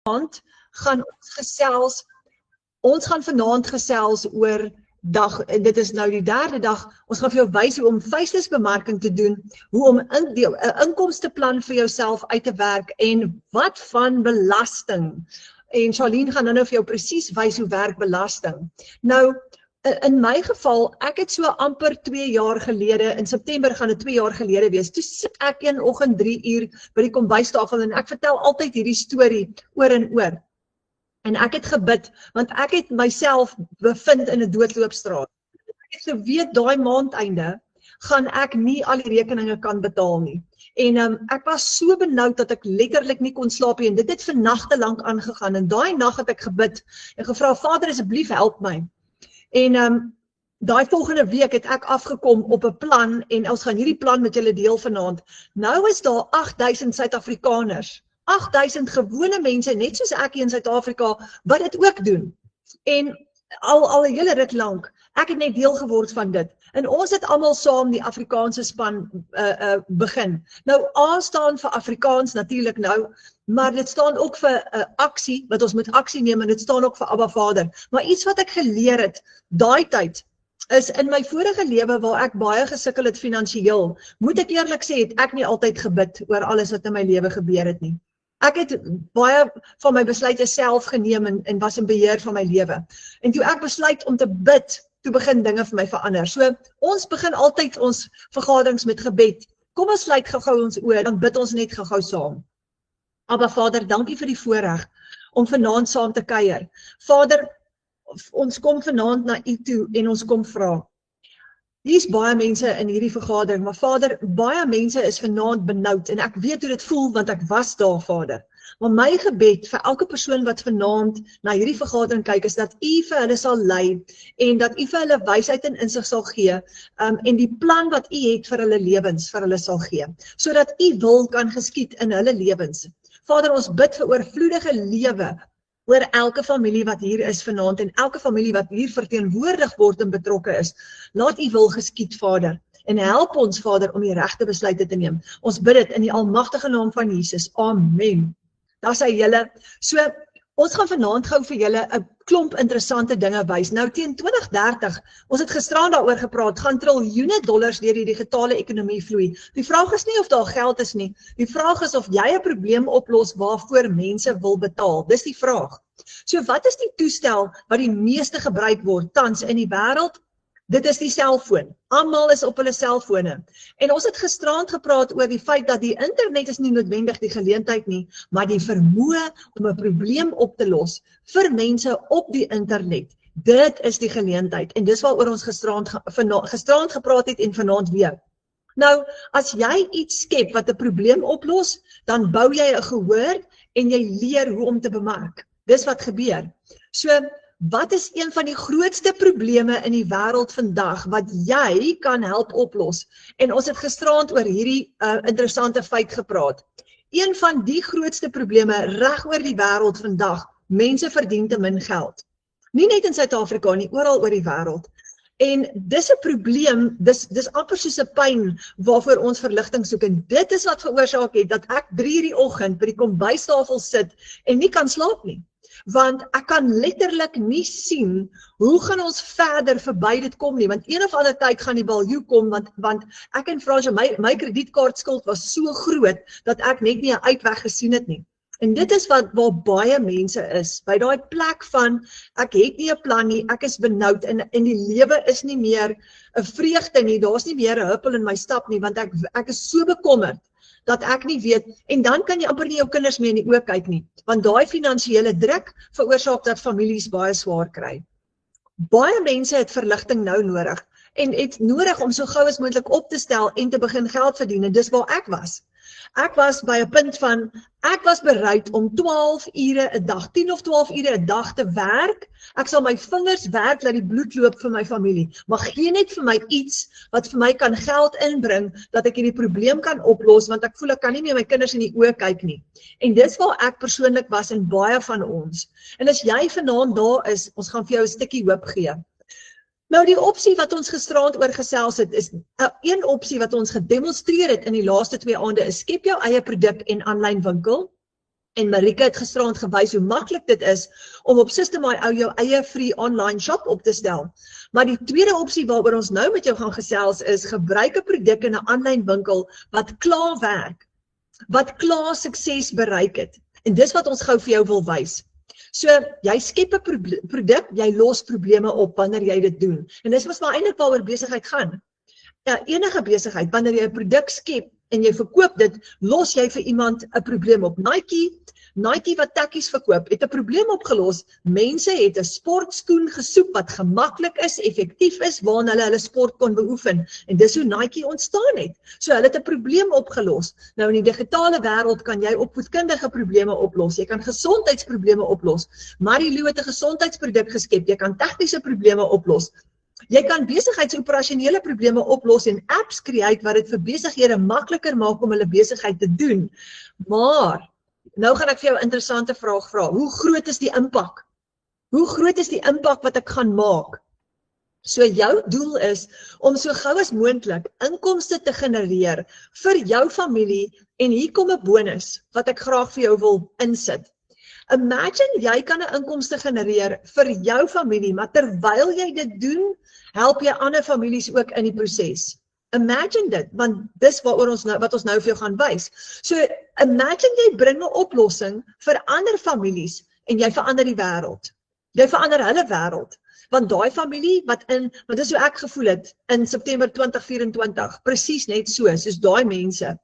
Vanaand gaan ons gaan vanaand gesels oor dag, en dit is nou die derde dag, ons gaan vir jou wys hoe om feestesbemarking te doen, hoe om 'n inkomsteplan vir jouself uit te werk en wat van belasting. En Charlene gaan nou vir jou presies wys hoe werk belasting. Nou, in my geval, ek het so amper 2 jaar gelede, in September gaan dit 2 jaar gelede wees, toe sit ek een oggend 3 uur by die kombuistafel en ek vertel altyd hierdie storie oor en oor. En ek het gebid, want ek het myself bevind in 'n doodloopstraat. Ek het geweet, daai maandeinde gaan ek nie al die rekeninge kan betaal nie. En ek was so benoud dat ek letterlik nie kon slaap nie, en dit het vir nagte lank aangegaan, en daai nag het ek gebid en gevra, Vader, asseblief help my. En daai volgende week het ek afgekom op 'n plan, en ons gaan hierdie plan met julle deel vanaand. Nou is daar 8000 Suid-Afrikaners, 8000 gewone mense, net soos ek hier in Suid-Afrika, wat dit ook doen. En al 'n hele ruk lank, ek het net deel geword van dit. En ons het almal saam die Afrikaanse span begin. Nou, A staan vir Afrikaans natuurlik nou, maar dit staan ook vir aksie, wat ons moet aksie neem, en dit staan ook vir Abba Vader. Maar iets wat ek geleer het, daai tyd, is in my vorige lewe waar ek baie gesukkel het finansiëel, moet ek eerlik sê, het ek nie altyd gebid oor alles wat in my lewe gebeur het nie. Ek het baie van my besluite self geneem en was in beheer van my lewe. En toe ek besluit om te bid, toe begin dinge vir my verander. So, ons begin altyd ons vergaderings met gebed. Kom ons sluit gou-gou ons oë, dan bid ons net gou-gou saam. Abba Vader, dankie vir die voorreg om vanaand saam te kuier. Vader, ons kom vanaand na U toe en ons kom vra. Hier's baie mense in hierdie vergadering, maar Vader, baie mense is vanaand benoud en ek weet hoe dit voel want ek was daar, Vader. Maar my gebed vir elke persoon wat vanaand na hierdie vergadering kyk, is dat U vir hulle sal lei en dat U vir hulle wysheid en insig sal gee en die plan wat U het vir hulle lewens vir hulle sal gee, sodat U wil kan geskied in hulle lewens. Vader, ons bid vir oorvloedige lewe oor elke familie wat hier is vanaand en elke familie wat hier verteenwoordig word en betrokke is. Laat U wil geskied, Vader, en help ons, Vader, om die regte besluite te neem. Ons bid dit in die almagtige naam van Jesus. Amen. Daar sê julle, so, ons gaan vanaand gou vir julle 'n klomp interessante dinge wys. Nou teen 2030, ons het gisteraan daaroor gepraat, gaan triljoene dollars deur die digitale ekonomie vloei. Die vraag is nie of daar geld is nie. Die vraag is of jy 'n probleem oplos waarvoor mense wil betaal. Dis die vraag. So wat is die toestel wat die meeste gebruik word tans in die wêreld? Dit is die selfoon. Almal is op hulle selfone. En ons het gisteraan gepraat oor die feit dat die internet is nie noodwendig die geleentheid nie, maar die vermoë om 'n probleem op te los vir mense op die internet. Dit is die geleentheid. En dis waaroor ons gisteraan gepraat het en vanaand weer. Nou, as jy iets skep wat 'n probleem oplos, dan bou jy 'n gehoor en jy leer hoe om te bemark. Dis wat gebeur. So, wat is een van die grootste probleme in die wêreld vandag wat jy kan help oplos? En ons het gisterand oor hierdie interessante feit gepraat. Een van die grootste probleme reg oor die wêreld vandag, mense verdien te min geld. Nie net in Suid-Afrika nie, oral oor die wêreld. En dis 'n probleem, dis amper soos 'n pyn waarvoor ons verligting soek. En dit is wat veroorsaak het dat ek 3 uur die oggend by die kombuistafel sit en nie kan slaap nie. Want ek kan letterlik nie sien hoe gaan ons verder verby dit kom nie, want een of ander tyd gaan die baljoe kom, want ek en Fransje, my kredietkaartskuld was so groot, dat ek net nie 'n uitweg gesien het nie. En dit is waar baie mense is, by daai plek van, ek het nie 'n plan nie, ek is benoud, en die lewe is nie meer 'n vreugde nie, daar's nie meer 'n huppel in my stap nie, want ek is so bekommerd, dat ek nie weet, en dan kan jy amper nie jou kinders meer in die oë kyk nie, want daai finansiële druk veroorsaak dat families baie swaar kry. Baie mense het verligting nou nodig, en het nodig om so gou as moontlik op te stel en te begin geld verdien, en dis waar ek was. Ek was by 'n punt van, ek was bereid om 12 ure 'n dag, 10 of 12 ure 'n dag te werk. Ek sal my vingers werk, laat die bloed loop vir my familie. Maar gee net vir my iets wat vir my kan geld inbring, dat ek hierdie probleem kan oplos, want ek voel ek kan nie meer my kinders in die oë kyk nie. En dis waar ek persoonlik was en baie van ons. En as jy vanaand daar is, ons gaan vir jou 'n stukkie hoop gee. Nou die opsie wat ons gisterand oor gesels het, is een opsie wat ons gedemonstreer het in die laaste 2 aande is skep jou eie produk en aanlyn winkel. En Marika het gisterand gewys hoe maklik dit is om op System.io jou eie free online shop op te stel. Maar die tweede opsie waaroor ons nou met jou gaan gesels is gebruik 'n produk in 'n aanlyn winkel wat klaar werk, wat klaar sukses bereik het. En dis wat ons gou vir jou wil wys. So, jy skep 'n produk, jy los probleme op wanneer jy dit doen. En dis mos maar eintlik waaroor besigheid gaan. Ja, enige besigheid, wanneer jy 'n produk skep en jy verkoop dit, los jy vir iemand 'n probleem op. Nike wat tekkies verkoop, het 'n probleem opgelos. Mense het 'n sportskoen gesoek wat gemaklik is, effektief is, waarin hulle sport kon beoefen. En dis hoe Nike ontstaan het. So hulle het 'n probleem opgelos. Nou in die digitale wêreld kan jy opvoedkundige probleme oplos. Jy kan gesondheidsprobleme oplos. Marilou het 'n gesondheidsproduk geskep. Jy kan tegniese probleme oplos. Jy kan besigheidsoperasionele probleme oplos en apps create wat dit vir besighede makliker maak om hulle besigheid te doen. Maar nou gaan ek vir jou 'n interessante vraag vra. Hoe groot is die impak? Hoe groot is die impak wat ek gaan maak? So jou doel is om so gou as moontlik inkomste te genereer vir jou familie en hier kom 'n bonus wat ek graag vir jou wil insit. Imagine jy kan 'n inkomste genereer vir jou familie, maar terwyl jy dit doen, help jy ander families ook in die proses. Imagine dit, want dis wat ons nou vir jou gaan wys. So, imagine jy bring 'n oplossing vir ander families en jy verander die wêreld. Jy verander hulle wêreld. Want daai familie want dis hoe ek gevoel het in September 2024, presies net soos daai mense.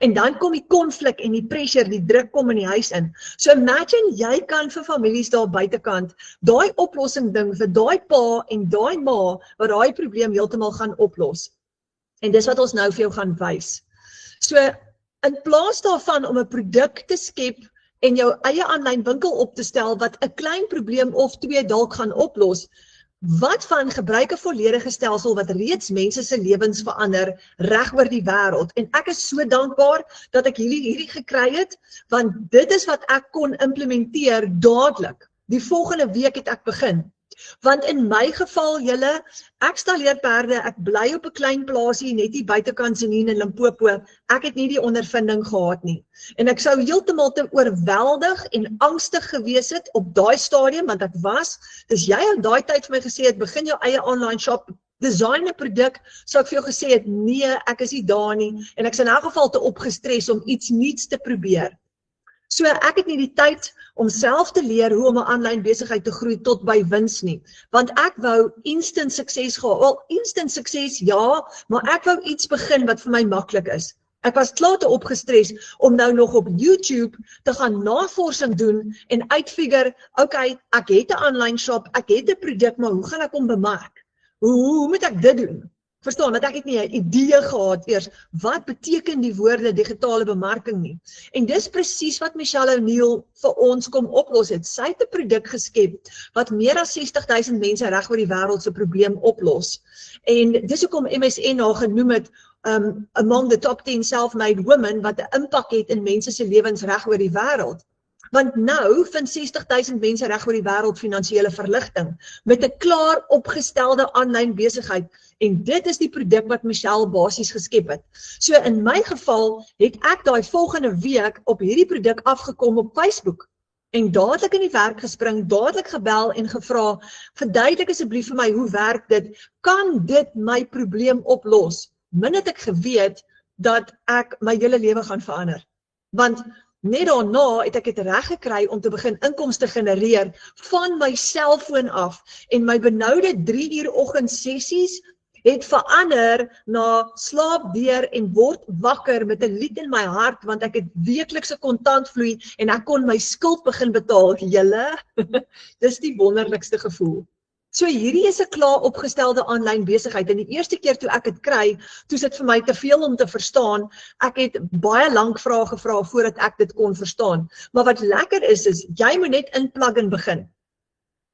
En dan kom die konflik en die pressure, die druk kom in die huis in. So imagine jy kan vir families daar buitekant daai oplossing ding vir daai pa en daai ma wat daai probleem heeltemal gaan oplos. En dis wat ons nou vir jou gaan wys. So in plaas daarvan om 'n produk te skep en jou eie aanlyn winkel op te stel wat 'n klein probleem of twee dalk gaan oplos, wat van gebruik 'n volledige stelsel wat reeds mense se lewens verander reg oor die wêreld. En ek is so dankbaar dat ek hierdie gekry het, want dit is wat ek kon implementeer dadelik. Die volgende week het ek begin. Want in my geval, julle, ek stalleer perde, ek bly op 'n klein plaasie net hier buitekant Senien in Limpopo. Ek het nie die ondervinding gehad nie. En ek sou heeltemal te oorweldig en angstig gewees het op daai stadium, want ek was, dis jy aan daai tyd vir my gesê het, begin jou eie online shop, design 'n produk, sou ek vir jou gesê het, nee, ek is nie daar nie, en ek is in elk geval te opgestres om iets nuuts te probeer. So ek het nie die tyd om self te leer hoe om 'n aanlyn besigheid te groei tot by wins nie. Want ek wou instant sukses gehad. Wel, instant sukses ja, maar ek wou iets begin wat vir my maklik is. Ek was klaar te opgestres om nou nog op YouTube te gaan navorsing doen en uitfigure, okay, ek het 'n aanlyn shop, ek het 'n produk, maar hoe gaan ek hom bemark? Hoe moet ek dit doen? Verstaan, want ek het nie 'n idee gehad eers, wat beteken die woorde digitale bemarking nie. En dis presies wat Michelle O'Neil vir ons kom oplos het. Sy het 'n produk geskep wat meer as 60,000 mense reg oor die wêreld se probleem oplos. En dis hoekom MSN haar genoem het among the top 10 self-made women wat 'n impak het in mense se lewens reg oor die wêreld. Want nou vind 60,000 mense reg oor die wêreld finansiële verligting met 'n klaar opgestelde aanlyn besigheid. En dit is die produk wat Michelle basies geskep het. So in my geval het ek daai volgende week op hierdie produk afgekom op Facebook. En dadelik in die werk gespring, dadelik gebel en gevra, verduidelik asseblief vir my, hoe werk dit? Kan dit my probleem oplos? Min het ek geweet dat ek my hele lewe gaan verander. Want net daarna het ek dit reg gekry om te begin inkomste genereer van my selfoon af. En my benoude 3 uur oggendsessies het verander na slaap deur en word wakker met 'n lied in my hart, want ek het weeklikse kontantvloei en ek kon my skuld begin betaal. Julle, dis die wonderlikste gevoel. So hierdie is 'n klaar opgestelde aanlyn besigheid. En die eerste keer toe ek dit kry, toe is dit vir my te veel om te verstaan. Ek het baie lank vrae gevra voordat ek dit kon verstaan. Maar wat lekker is jy moet net inplug en begin.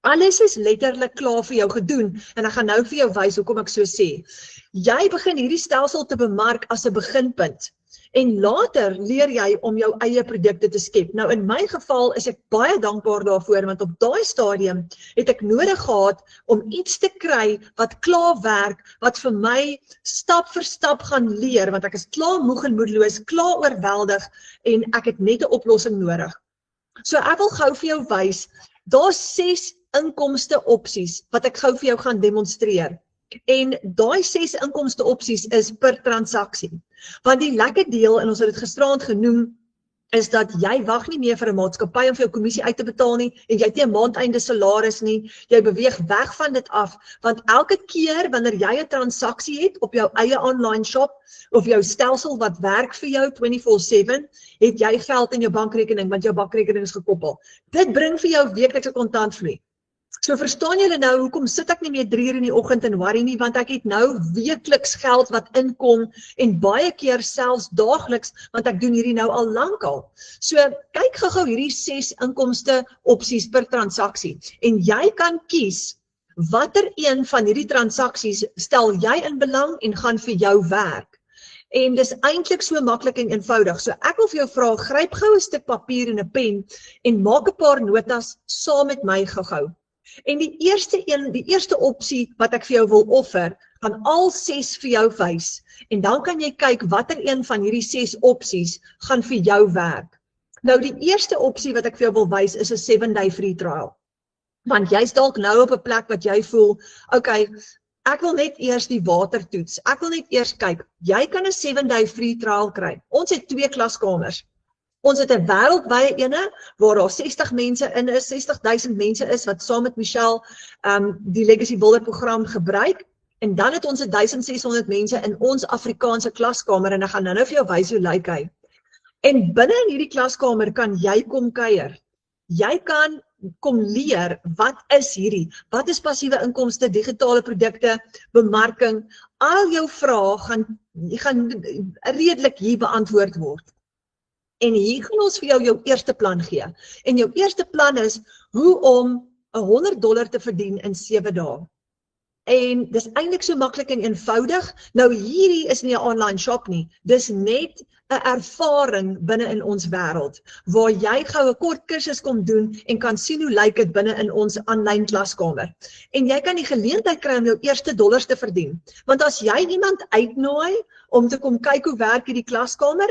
Alles is letterlik klaar vir jou gedoen en ek gaan nou vir jou wys hoekom ek so sê. Jy begin hierdie stelsel te bemark as 'n beginpunt en later leer jy om jou eie produkte te skep. Nou in my geval is ek baie dankbaar daarvoor, want op daai stadium het ek nodig gehad om iets te kry wat klaar werk, wat vir my stap vir stap gaan leer, want ek is klaar moeg en moedeloos, klaar oorweldig en ek het net 'n oplossing nodig. So ek wil gou vir jou wys, daar's 6 inkomste opsies wat ek gou vir jou gaan demonstreer. En daai 6 inkomste opsies is per transaksie. Want die lekker deel, en ons het dit gisteraand genoem, is dat jy wag nie meer vir 'n maatskappy om vir jou kommissie uit te betaal nie, en jy het nie 'n maandeinde salaris nie, jy beweeg weg van dit af, want elke keer wanneer jy 'n transaksie het op jou eie online shop, of jou stelsel wat werk vir jou 24/7, het jy geld in jou bankrekening, want jou bankrekening is gekoppel. Dit bring vir jou weeklikse kontantvloei. So verstaan julle nou, hoekom sit ek nie meer 3 uur in die oggend en worry nie, want ek het nou weekliks geld wat inkom, en baie keer selfs daagliks, want ek doen hierdie nou al lankal. So kyk gou hierdie 6 inkomste opsies per transaksie, en jy kan kies, watter een van hierdie transaksies stel jy in belang en gaan vir jou werk. En dis eintlik so maklik en eenvoudig. So ek wil vir jou vra, gryp gou 'n stuk papier en 'n pen en maak 'n paar notas saam met my gou. En die eerste opsie wat ek vir jou wil offer, gaan al 6 vir jou wys. En dan kan jy kyk watter een van hierdie 6 opsies gaan vir jou werk. Nou die eerste opsie wat ek vir jou wil wys is 'n 7-day free trial. Want jy's dalk nou op 'n plek wat jy voel, okay, ek wil net eers die water toets. Ek wil net eers kyk. Jy kan 'n 7-day free trial kry. Ons het 2 klaskamers. Ons het 'n wêreldwye ene waar daar 60 mense in is, 60,000 mense is wat saam met Michelle die Legacy Builder program gebruik. En dan het ons 1600 mense in ons Afrikaanse klaskamer, en ek gaan nou vir jou wys hoe lyk hy. En binne in hierdie klaskamer kan jy kom kuier. Jy kan kom leer, wat is hierdie? Wat is passiewe inkomste, digitale produkte, bemarking? Al jou vrae gaan redelik hier beantwoord word. En hier gaan ons vir jou eerste plan gee. En jou eerste plan is hoe om $100 te verdien in 7 dae. En dis eintlik so maklik en eenvoudig. Nou hierdie is nie 'n online shop nie. Dis net 'n ervaring binne in ons wêreld waar jy gou 'n kort kursus kom doen en kan sien hoe lyk dit binne in ons aanlyn klaskamer. En jy kan die geleentheid kry om jou eerste dollars te verdien. Want as jy iemand uitnooi om te kom kyk hoe werk hierdie klaskamer,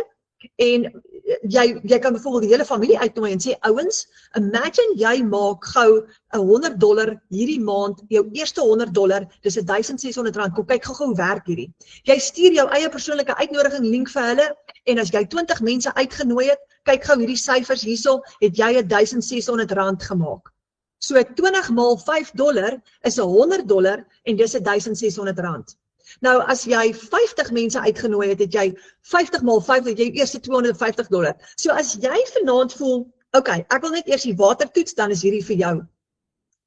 en jy kan byvoorbeeld die hele familie uitnooi en sê, ouens, imagine jy maak gou $100 hierdie maand, jou eerste $100, dis R1,600, kom kyk gou hoe werk hierdie. Jy stuur jou eie persoonlike uitnodiging link vir hulle, en as jy 20 mense uitgenooi het, kyk gou hierdie syfers hierso, het jy R1,600 gemaak. So 20 maal $5 is $100 en dis R1,600. Nou, as jy 50 mense uitgenooi het, het jy 50 maal 5, het jy eerste $250. So as jy vanaand voel, okay, ek wil net eers die water toets, dan is hierdie vir jou.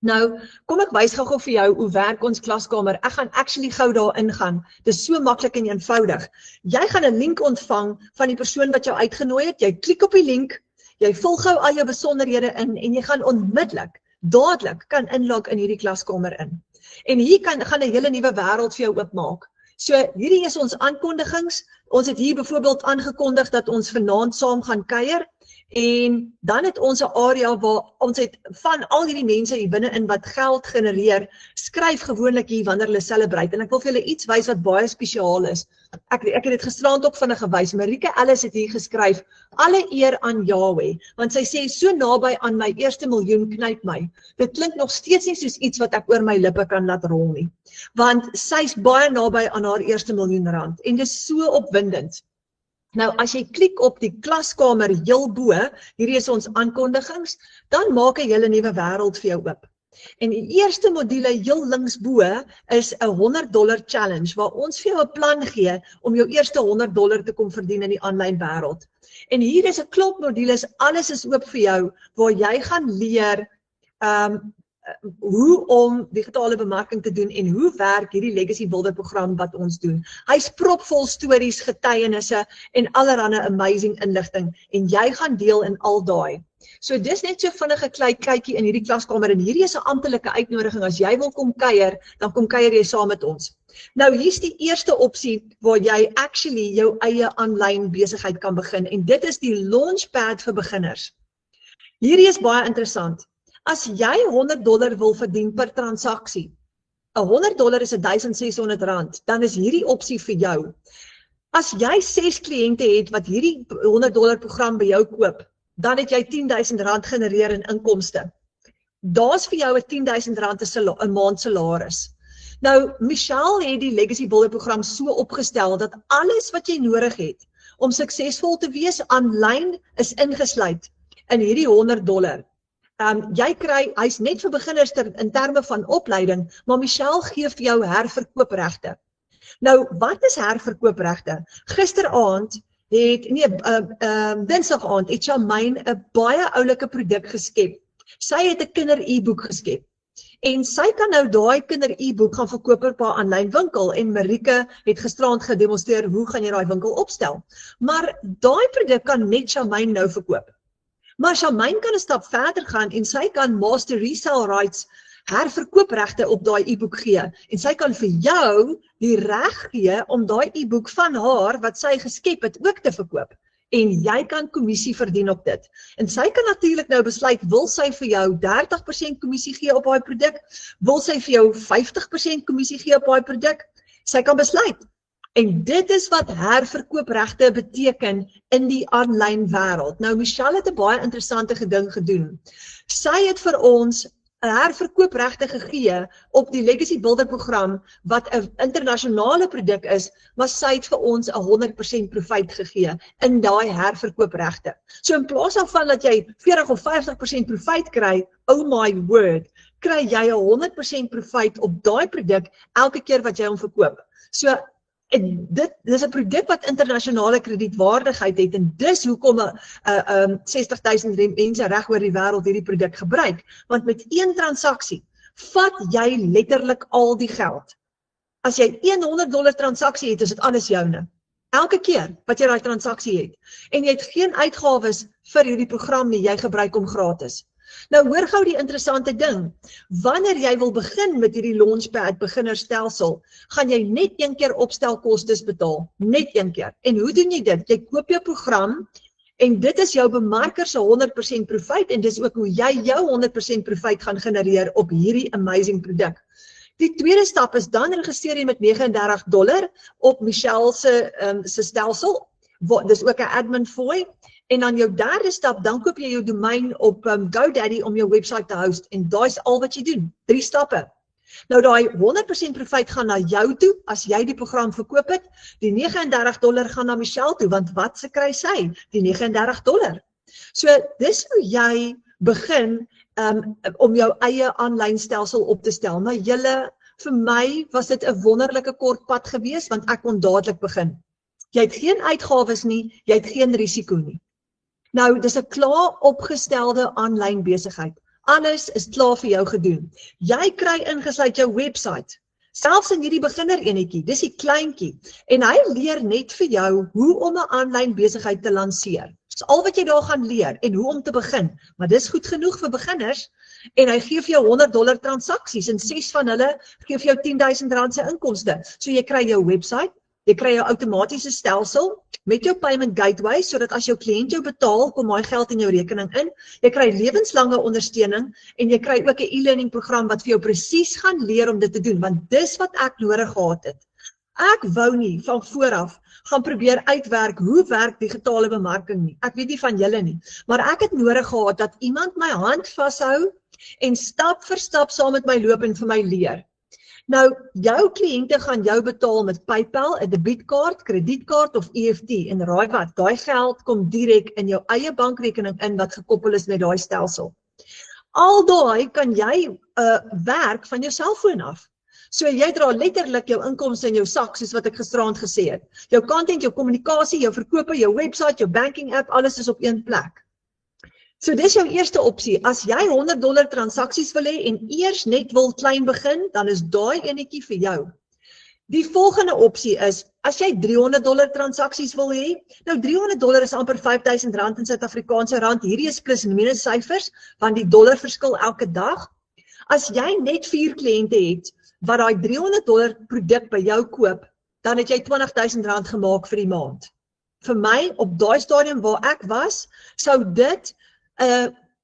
Nou, kom ek wys gou vir jou hoe werk ons klaskamer. Ek gaan actually gou daar ingaan. Dis so maklik en eenvoudig. Jy gaan 'n link ontvang van die persoon wat jou uitgenooi het. Jy klik op die link, jy vul gou al jou besonderhede in en jy gaan onmiddellik, dadelik kan inlog in hierdie klaskamer in. En hier gaan 'n hele nuwe wêreld vir jou oopmaak. So hierdie is ons aankondigings. Ons het hier byvoorbeeld aangekondig dat ons vanaand saam gaan kuier. En dan het ons 'n area waar ons het van al hierdie mense hier binne-in wat geld genereer, skryf gewoonlik hier wanneer hulle celebrate. En ek wil vir julle iets wys wat baie spesiaal is. Ek het dit gisteraand ook van 'n gewys. Marike Ellis het hier geskryf, alle eer aan Yahweh, want sy sê so naby aan my eerste miljoen knyp my. Dit klink nog steeds nie soos iets wat ek oor my lippe kan laat rol nie. Want sy's baie naby aan haar eerste miljoen rand en dis so opwindend. Nou, as jy klik op die klaskamer heel bo, hierdie is ons aankondigings, dan maak 'n hele nuwe wêreld vir jou oop. En die eerste module heel links bo is 'n $100 challenge, waar ons vir jou 'n plan gee om jou eerste $100 te kom verdien in die aanlyn wêreld. En hier is 'n klomp modules, alles is oop vir jou, waar jy gaan leer hoe om digitale bemarking te doen en hoe werk hierdie Legacy Builder program wat ons doen. Hy's propvol stories, getuienisse en allerlei amazing inligting en jy gaan deel in al daai. So dis net so vinnige kykie in hierdie klaskamer en hierdie is 'n amptelike uitnodiging. As jy wil kom kuier, dan kom kuier jy saam met ons. Nou hier's die eerste opsie waar jy actually jou eie aanlyn besigheid kan begin en dit is die Launchpad vir beginners. Hierdie is baie interessant. As jy $100 wil verdien per transaksie, $100 is R1,600, dan is hierdie opsie vir jou. As jy 6 kliënte het wat hierdie $100 program by jou koop, dan het jy R10.000 genereer in inkomste. Daar's vir jou 'n R10.000 'n maand salaris. Nou, Michelle het die Legacy Builder program so opgestel dat alles wat jy nodig het om suksesvol te wees aanlyn is ingesluit in hierdie $100. Jy kry, hy's net vir beginners in terme van opleiding, maar Michelle gee vir jou herverkoopregte. Nou, wat is herverkoopregte? Gisteraand Dinsdag aand het Charmaine 'n baie oulike produk geskep. Sy het 'n kinder e-boek geskep. En sy kan nou daai kinder e-boek gaan verkoop op haar aanlyn winkel en Marike het gisterand gedemonstreer hoe gaan jy daai winkel opstel. Maar daai produk kan net Charmaine nou verkoop. Maar Charmaine kan 'n stap verder gaan en sy kan master resale rights herverkoopregte op daai e-boek gee en sy kan vir jou die reg gee om daai e-boek van haar wat sy geskep het ook te verkoop. En jy kan kommissie verdien op dit. En sy kan natuurlik nou besluit, wil sy vir jou 30% kommissie gee op haar produk? Wil sy vir jou 50% kommissie gee op haar produk? Sy kan besluit. En dit is wat herverkoopregte beteken in die aanlyn wêreld. Nou Michelle het 'n baie interessante ding gedoen. Sy het vir ons herverkoopregte gegee op die Legacy Builder program wat 'n internasionale produk is, maar sy het vir ons 'n 100% profiet gegee in daai herverkoopregte. So in plaas daarvan dat jy 40 of 50% profiet kry, oh my word, kry jy 'n 100% profiet op daai produk elke keer wat jy hom verkoop. So en dit is 'n produk wat internasionale kredietwaardigheid het en dis hoekom 60.000 mense reg oor die wêreld hierdie produk gebruik, want met een transaksie vat jy letterlik al die geld. As jy $100 transaksie het, is dit alles joune. Elke keer wat jy daai transaksie het en jy het geen uitgawes vir hierdie program nie, jy gebruik hom gratis. Nou hoor gou die interessante ding, wanneer jy wil begin met hierdie Launchpad beginnerstelsel, gaan jy net een keer opstelkostes betaal, net een keer. En hoe doen jy dit? Jy koop jou program en dit is jou bemarker se 100% profiet en dis ook hoe jy jou 100% profiet gaan genereer op hierdie amazing produk. Die tweede stap is dan registreer jy met $39 op Michelle se stelsel, dis ook 'n admin fooi. En dan jou derde stap, dan koop jy jou domein op GoDaddy om jou website te host. En daai is al wat jy doen. 3 stappe. Nou daai 100% profiet gaan na jou toe, as jy die program verkoop het. Die $39 gaan na Michelle toe, want wat se kry sy? Die $39. So dis hoe jy begin om jou eie aanlyn stelsel op te stel. Maar vir my was dit 'n wonderlike kort pad gewees, want ek kon dadelik begin. Jy het geen uitgawes nie, jy het geen risiko nie. Nou, dis 'n klaar opgestelde aanlyn besigheid. Alles is klaar vir jou gedoen. Jy kry ingesluit jou website. Selfs in hierdie beginner enetjie, dis die kleintjie. En hy leer net vir jou hoe om 'n aanlyn besigheid te lanseer. Dis al wat jy daar gaan leer en hoe om te begin. Maar dis goed genoeg vir beginners. En hy gee vir jou $100 transaksies en 6 van hulle gee vir jou R10.000 se inkomste. So jy kry jou website. Jy kry jou outomatiese stelsel met jou payment gateway, sodat as jou kliënt jou betaal, kom daai geld in jou rekening in. Jy kry lewenslange ondersteuning en jy kry ook 'n e-learning program wat vir jou presies gaan leer om dit te doen, want dis wat ek nodig gehad het. Ek wou nie van vooraf gaan probeer uitwerk hoe werk digitale bemarking nie. Ek weet nie van julle nie, maar ek het nodig gehad dat iemand my hand vashou en stap vir stap saam met my loop en vir my leer. Nou, jou kliënte gaan jou betaal met PayPal, 'n debietkaart, kredietkaart of EFT en raai wat, daai geld kom direk in jou eie bankrekening in wat gekoppel is met daai stelsel. Al daai kan jy werk van jou selfoon af. So jy dra letterlik jou inkomste in jou sak, soos wat ek gisteraand gesê het. Jou content, jou kommunikasie, jou verkope, jou website, jou banking app, alles is op een plek. So dis jou eerste opsie. As jy $100 transaksies wil hê en eers net wil klein begin, dan is daai enetjie vir jou. Die volgende opsie is, as jy $300 transaksies wil hê, nou $300 is amper R5.000 in Suid-Afrikaanse rand. Hierdie is plus en minus syfers, want die dollar verskil elke dag. As jy net 4 kliënte het wat daai $300 produk by jou koop, dan het jy R20.000 gemaak vir die maand. Vir my, op daai stadium waar ek was, sou dit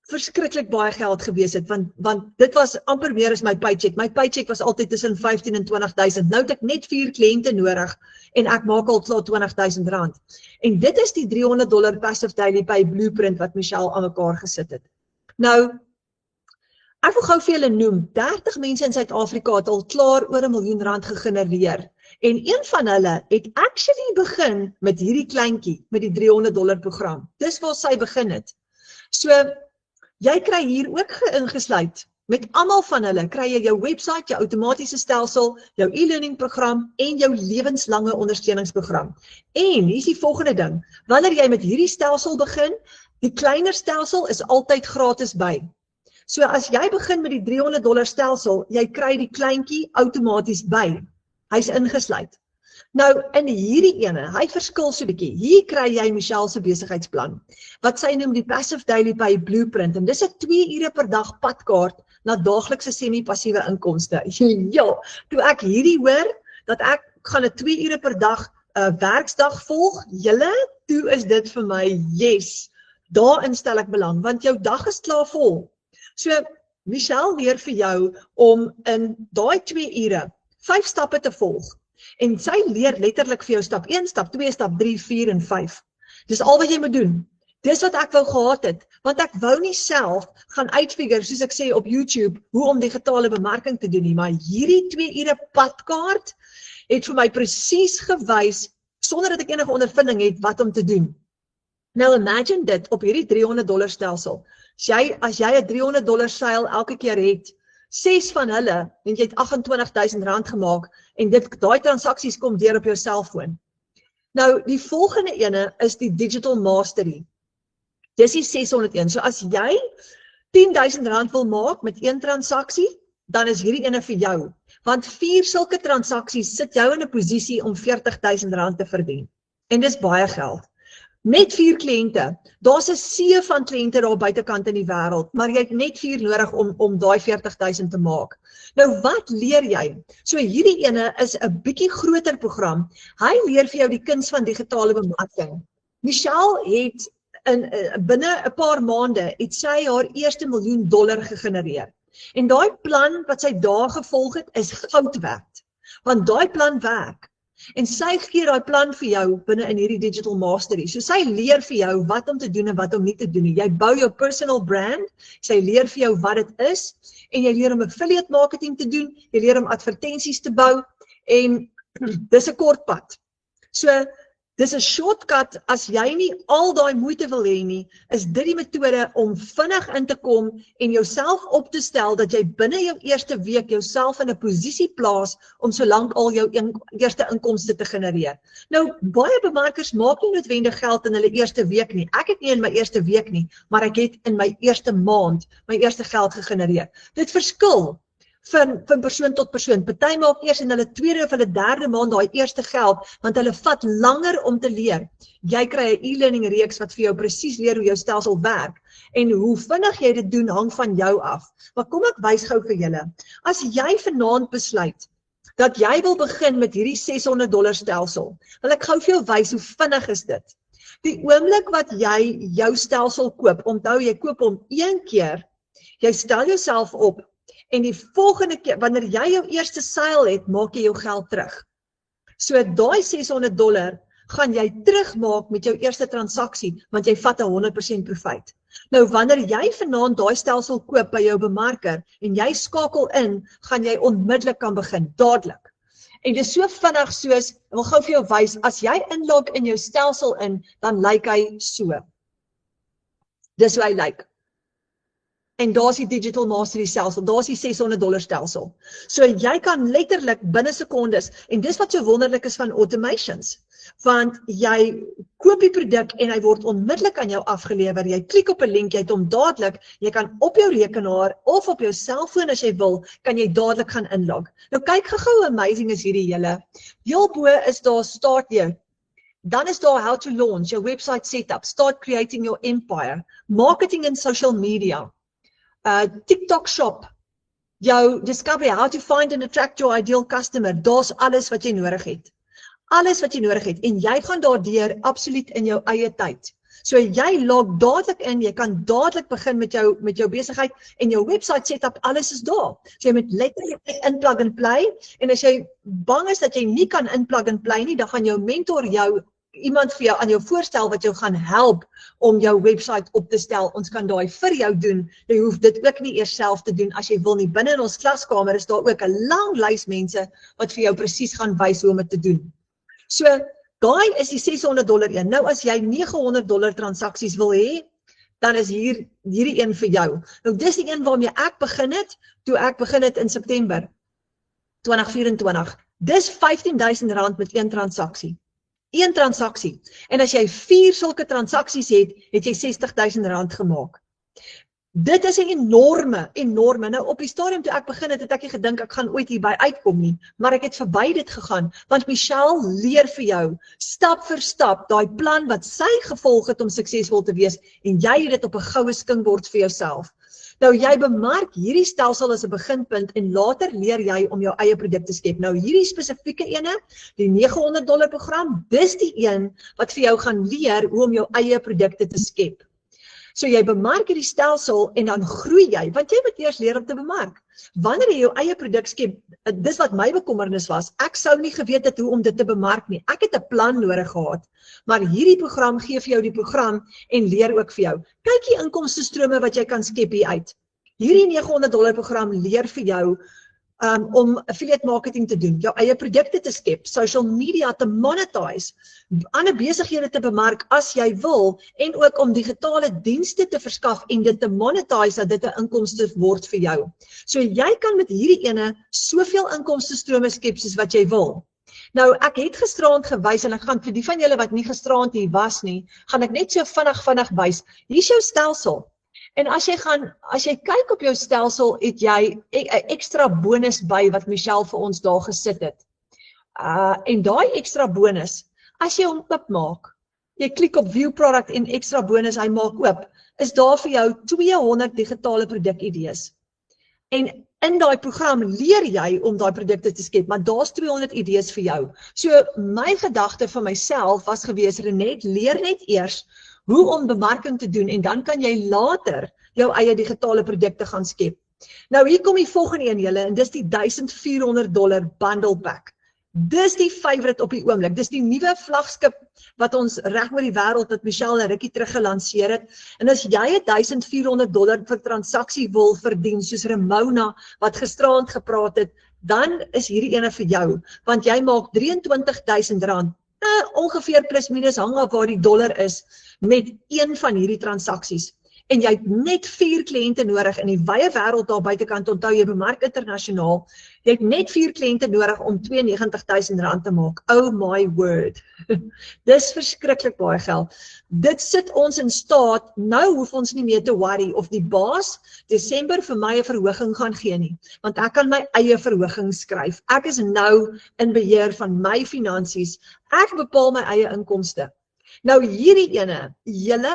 verskriklik baie geld gewees het, want dit was amper meer as my paycheck. My paycheck was altyd tussen 15 en 20.000. Nou het ek net 4 kliënte nodig en ek maak al klaar R20.000. En dit is die $300 Passive Daily Pay blueprint wat Michelle aan mekaar gesit het. Nou, ek wil gou vir julle noem, 30 mense in Suid-Afrika het al klaar oor R1 miljoen gegenereer. En een van hulle het actually begin met hierdie kleintjie, met die $300 program. Dis waar sy begin het. So, jy kry hier ook ingesluit. Met almal van hulle kry jy jou website, jou outomatiese stelsel, jou e-learning program en jou lewenslange ondersteuningsprogram. En hier is die volgende ding. Wanneer jy met hierdie stelsel begin, die kleiner stelsel is altyd gratis by. So as jy begin met die $300 stelsel, jy kry die kleintjie outomaties by. Hy's ingesluit. Nou, in hierdie ene, hy verskil so 'n bietjie. Hier kry jy Michelle se besigheidsplan, wat sy noem die Passive Daily Pay Blueprint, en dis 'n 2 ure per dag padkaart na daaglikse semi-passiewe inkomste. Ja, toe ek hierdie hoor, dat ek gaan 'n 2 ure per dag werksdag volg, julle, toe is dit vir my, yes, daarin stel ek belang, want jou dag is klaar vol. So, Michelle leer vir jou om in daai 2 ure 5 stappe te volg. En sy leer letterlik vir jou stap 1, stap 2, stap 3, 4 en 5. Dis al wat jy moet doen. Dis wat ek wou gehad het, want ek wou nie self gaan uitfigure, soos ek sê op YouTube, hoe om digitale bemarking te doen nie, maar hierdie 2 ure padkaart het vir my presies gewys, sonder dat ek enige ondervinding het, wat om te doen. Nou imagine dit op hierdie $300 stelsel. As jy 'n $300 seil elke keer het, 6 van hulle, en jy het R28.000 gemaak, en daai transaksies kom deur op jou selfoon. Nou, die volgende ene is die Digital Mastery. Dis die 601. So as jy R10.000 wil maak met 1 transaksie, dan is hierdie ene vir jou. Want 4 sulke transaksies sit jou in 'n posisie om R40.000 te verdien. En dis baie geld. Net 4 kliënte. Daar's 'n see van kliënte daar buitekant in die wêreld, maar jy het net 4 nodig om daai 40.000 te maak. Nou wat leer jy? So hierdie ene is 'n bietjie groter program. Hy leer vir jou die kuns van digitale bemarking. Michelle het binne 'n paar maande het sy haar eerste $1 miljoen gegenereer. En daai plan wat sy daar gevolg het, is goud werd. Want daai plan werk. En sy gee daai plan vir jou binne in hierdie Digital Mastery. So sy leer vir jou wat om te doen en wat om nie te doen nie. Jy bou jou personal brand, sy leer vir jou wat dit is, en jy leer om affiliate marketing te doen, jy leer om advertensies te bou, en dis 'n kort pad. So, dis 'n shortcut, as jy nie al daai moeite wil hê nie, is dit die metode om vinnig in te kom en jouself op te stel, dat jy binne jou eerste week jouself in 'n posisie plaas, om solank al jou eerste inkomste te genereer. Nou, baie bemarkers maak nie noodwendig geld in hulle eerste week nie. Ek het nie in my eerste week nie, maar ek het in my eerste maand my eerste geld gegenereer. Dit verskil van persoon tot persoon. Party maak eers in hulle tweede of hulle derde maand daai eerste geld, want hulle vat langer om te leer. Jy kry 'n e-learning reeks wat vir jou presies leer hoe jou stelsel werk, en hoe vinnig jy dit doen hang van jou af. Maar kom ek wys gou vir julle. As jy vanaand besluit dat jy wil begin met hierdie $600 stelsel, wil ek gou vir jou wys hoe vinnig is dit. Die oomblik wat jy jou stelsel koop, onthou jy koop hom 1 keer, jy stel jouself op, en die volgende keer, wanneer jy jou eerste seil het, maak jy jou geld terug. So daai $600 gaan jy terugmaak met jou eerste transaksie, want jy vat 100% profijt. Nou wanneer jy vanaand daai stelsel koop by jou bemarker, en jy skakel in, gaan jy onmiddellik kan begin, dadelik. En dit is so vinnig soos, ek wil gou vir jou wys, as jy inlog in jou stelsel in, dan lyk hy so. Dis hoe hy lyk. En daar is die Digital Mastery stelsel, daar is die $600 stelsel. So jy kan letterlik binne sekondes, en dis wat so wonderlik is van automations, want jy koop die produk en hy word onmiddellik aan jou afgelewer, jy klik op 'n link, jy het hom dadelik, jy kan op jou rekenaar of op jou selfoon as jy wil, kan jy dadelik gaan inlog. Nou kyk gou amazing is hierdie julle. Heel bo is daar start here. Dan is daar how to launch, your website setup, start creating your empire, marketing and social media. TikTok shop, jou discovery, how to find and attract your ideal customer, daar's alles wat jy nodig het. Alles wat jy nodig het, en jy gaan daardeur absoluut in jou eie tyd. So jy log dadelik in, jy kan dadelik begin met jou besigheid en jou website setup, alles is daar. So jy moet letterlik in plug and play en as jy bang is dat jy nie kan in plug and play nie, dan gaan jou mentor iemand vir jou aan jou voorstel wat jou gaan help om jou website op te stel. Ons kan daai vir jou doen. Jy hoef dit ook nie eers self te doen as jy wil nie. Binne in ons klaskamer is daar ook 'n lang lys mense wat vir jou presies gaan wys hoe om dit te doen. So, daai is die $600 een. Nou as jy $900 transaksies wil hê, dan is hierdie een vir jou. Nou dis die een waarmee ek begin het, toe ek begin het in September 2024. Dis R15.000 met een transaksie. Een transaksie. En as jy 4 sulke transaksies het, het jy R60.000 gemaak. Dit is 'n enorme. Nou op die stadium toe ek begin het, het ek nie gedink ek gaan ooit hierby uitkom nie, maar ek het verby dit gegaan, want Michelle leer vir jou, stap vir stap, daai plan wat sy gevolg het om suksesvol te wees, en jy het dit op 'n goue skinkbord vir jouself. Nou jy bemark hierdie stelsel as 'n beginpunt en later leer jy om jou eie produk te skep. Nou hierdie spesifieke ene, die $900 program, dis die een wat vir jou gaan leer hoe om jou eie produkte te skep. So jy bemark hierdie stelsel en dan groei jy, want jy moet eers leer om te bemark. Wanneer jy jou eie produk skep, dis wat my bekommernis was, ek sou nie geweet het hoe om dit te bemark nie. Ek het 'n plan nodig gehad, maar hierdie program gee vir jou die program en leer ook vir jou. Kyk die inkomstestrome wat jy kan skep hier uit. Hierdie $900 program leer vir jou om affiliate marketing te doen, jou eie produkte te skep, social media te monetize, ander besighede te bemark as jy wil, en ook om digitale dienste te verskaf en dit te monetize, dat dit 'n inkomste word vir jou. So jy kan met hierdie ene soveel inkomstestrome skep soos wat jy wil. Nou, ek het gisteraand gewys, en ek gaan vir die van julle wat nie gisteraand hier was nie, gaan ek net so vinnig wys. Hier is jou stelsel. En as jy kyk op jou stelsel, het jy 'n ekstra bonus by wat Michelle vir ons daar gesit het. En daai ekstra bonus, as jy hom oopmaak, jy klik op view product en ekstra bonus, hy maak oop, is daar vir jou 200 digitale produkidees. En in daai program leer jy om daai produkte te skep, maar daar's 200 idees vir jou. So my gedagte vir myself was gewees, Renet, leer net eers hoe om bemarking te doen en dan kan jy later jou eie digitale produkte gaan skep. Nou hier kom die volgende een julle en dis die $1,400 bundle pack. Dis die favorite op die oomblik. Dis die nuwe vlaggenskap wat ons reg oor die wêreld wat Michelle 'n rukkie terug gelanseer het. En as jy $1,400 vir transaksie wil verdien soos Ramona wat gisteraand gepraat het, dan is hierdie ene vir jou, want jy maak R23.000. Ongeveer plus minus hang af waar die dollar is met een van hierdie transaksies. En jy het net 4 kliënte nodig in die wye wêreld daar buitekant, onthou jy bemark internasionaal. Jy het net 4 kliënte nodig om R92.000 te maak. Oh my word. Dis verskriklik baie geld. Dit sit ons in staat, nou hoef ons nie meer te worry of die baas Desember vir my 'n verhoging gaan gee nie, want ek kan my eie verhoging skryf. Ek is nou in beheer van my finansies. Ek bepaal my eie inkomste. Nou hierdie ene,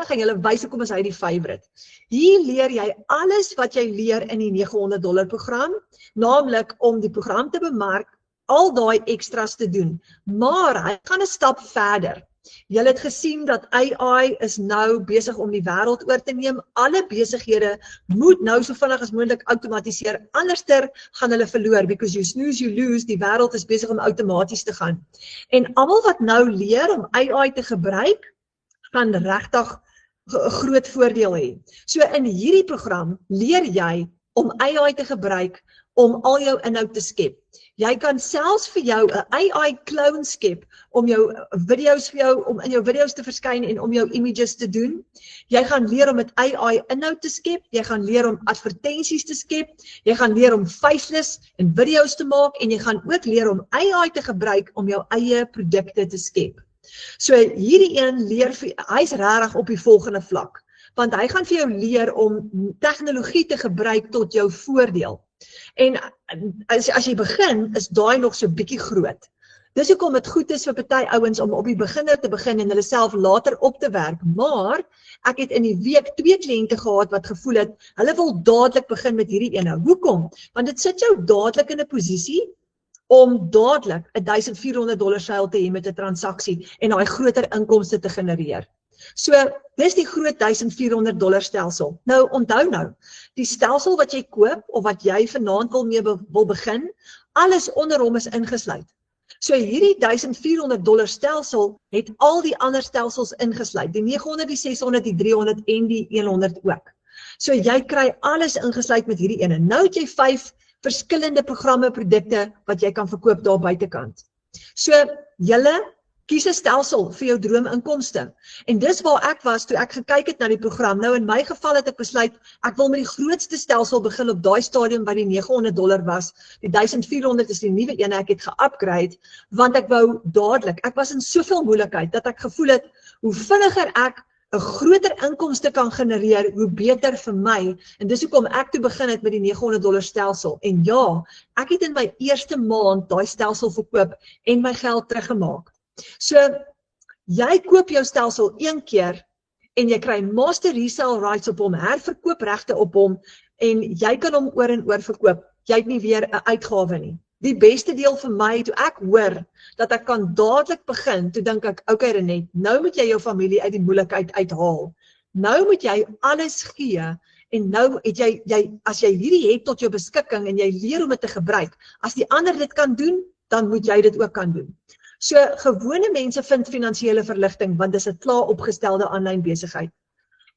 gaan julle wys hoekom is hy die favorite. Hier leer jy alles wat jy leer in die $900 program, naamlik om die program te bemark, al daai extras te doen. Maar hy gaan 'n stap verder. Julle het gesien dat AI is nou besig om die wêreld oor te neem. Alle besighede moet nou so vinnig as moontlik outomatiseer. Anderster gaan hulle verloor, because you snooze, you lose. Die wêreld is besig om outomaties te gaan. En almal wat nou leer om AI te gebruik, gaan regtig 'n groot voordeel hê. So in hierdie program leer jy om AI te gebruik om al jou inhoud te skep. Jy kan selfs vir jou 'n AI clone skep om jou video's om in jou video's te verskyn en om jou images te doen. Jy gaan leer om met AI inhoud te skep, jy gaan leer om advertensies te skep, jy gaan leer om faceless en video's te maak en jy gaan ook leer om AI te gebruik om jou eie produkte te skep. So hierdie een leer hy's regtig op die volgende vlak, want hy gaan vir jou leer om tegnologie te gebruik tot jou voordeel. En as jy begin, is daai nog so bietjie groot. Dis hoekom dit goed is vir party ouens om op die beginner te begin en hulle self later op te werk. Maar ek het in die week 2 kliënte gehad wat gevoel het, hulle wil dadelik begin met hierdie ene. Hoekom? Want dit sit jou dadelik in 'n posisie om dadelik $1,400 seil te hê met 'n transaksie en daai groter inkomste te genereer. So, dis die groot $1400 stelsel. Nou, onthou nou, die stelsel wat jy koop, of wat jy vanaand wil begin, alles onder hom is ingesluit. So hierdie $1400 stelsel het al die ander stelsels ingesluit, die 900, die 600, die 300 en die 100 ook. So jy kry alles ingesluit met hierdie ene. Nou het jy 5 verskillende programme, produkte wat jy kan verkoop daar buitekant. So julle kies 'n stelsel vir jou droominkomste. En dis waar ek was toe ek gekyk het na die program. Nou in my geval het ek besluit, ek wil met die grootste stelsel begin op daai stadium wat die $900 was. Die 1400 is die nuwe ene, ek het ge-upgrade, want ek wou dadelik, ek was in soveel moeilikheid, dat ek gevoel het, hoe vinniger ek 'n groter inkomste kan genereer, hoe beter vir my. En dis hoekom ek toe begin het met die $900 stelsel. En ja, ek het in my eerste maand daai stelsel verkoop en my geld teruggemaak. So, jy koop jou stelsel een keer en jy kry master resale rights op hom, herverkoopregte op hom en jy kan hom oor en oor verkoop. Jy het nie weer 'n uitgawe nie. Die beste deel vir my, toe ek hoor dat ek kan dadelik begin, toe dink ek, okay Renet, nou moet jy jou familie uit die moeilikheid uithaal. Nou moet jy alles gee en nou het jy as jy hierdie het tot jou beskikking en jy leer om dit te gebruik, as die ander dit kan doen, dan moet jy dit ook kan doen. So, gewone mense vind finansiële verligting, want dis 'n klaar opgestelde aanlyn besigheid.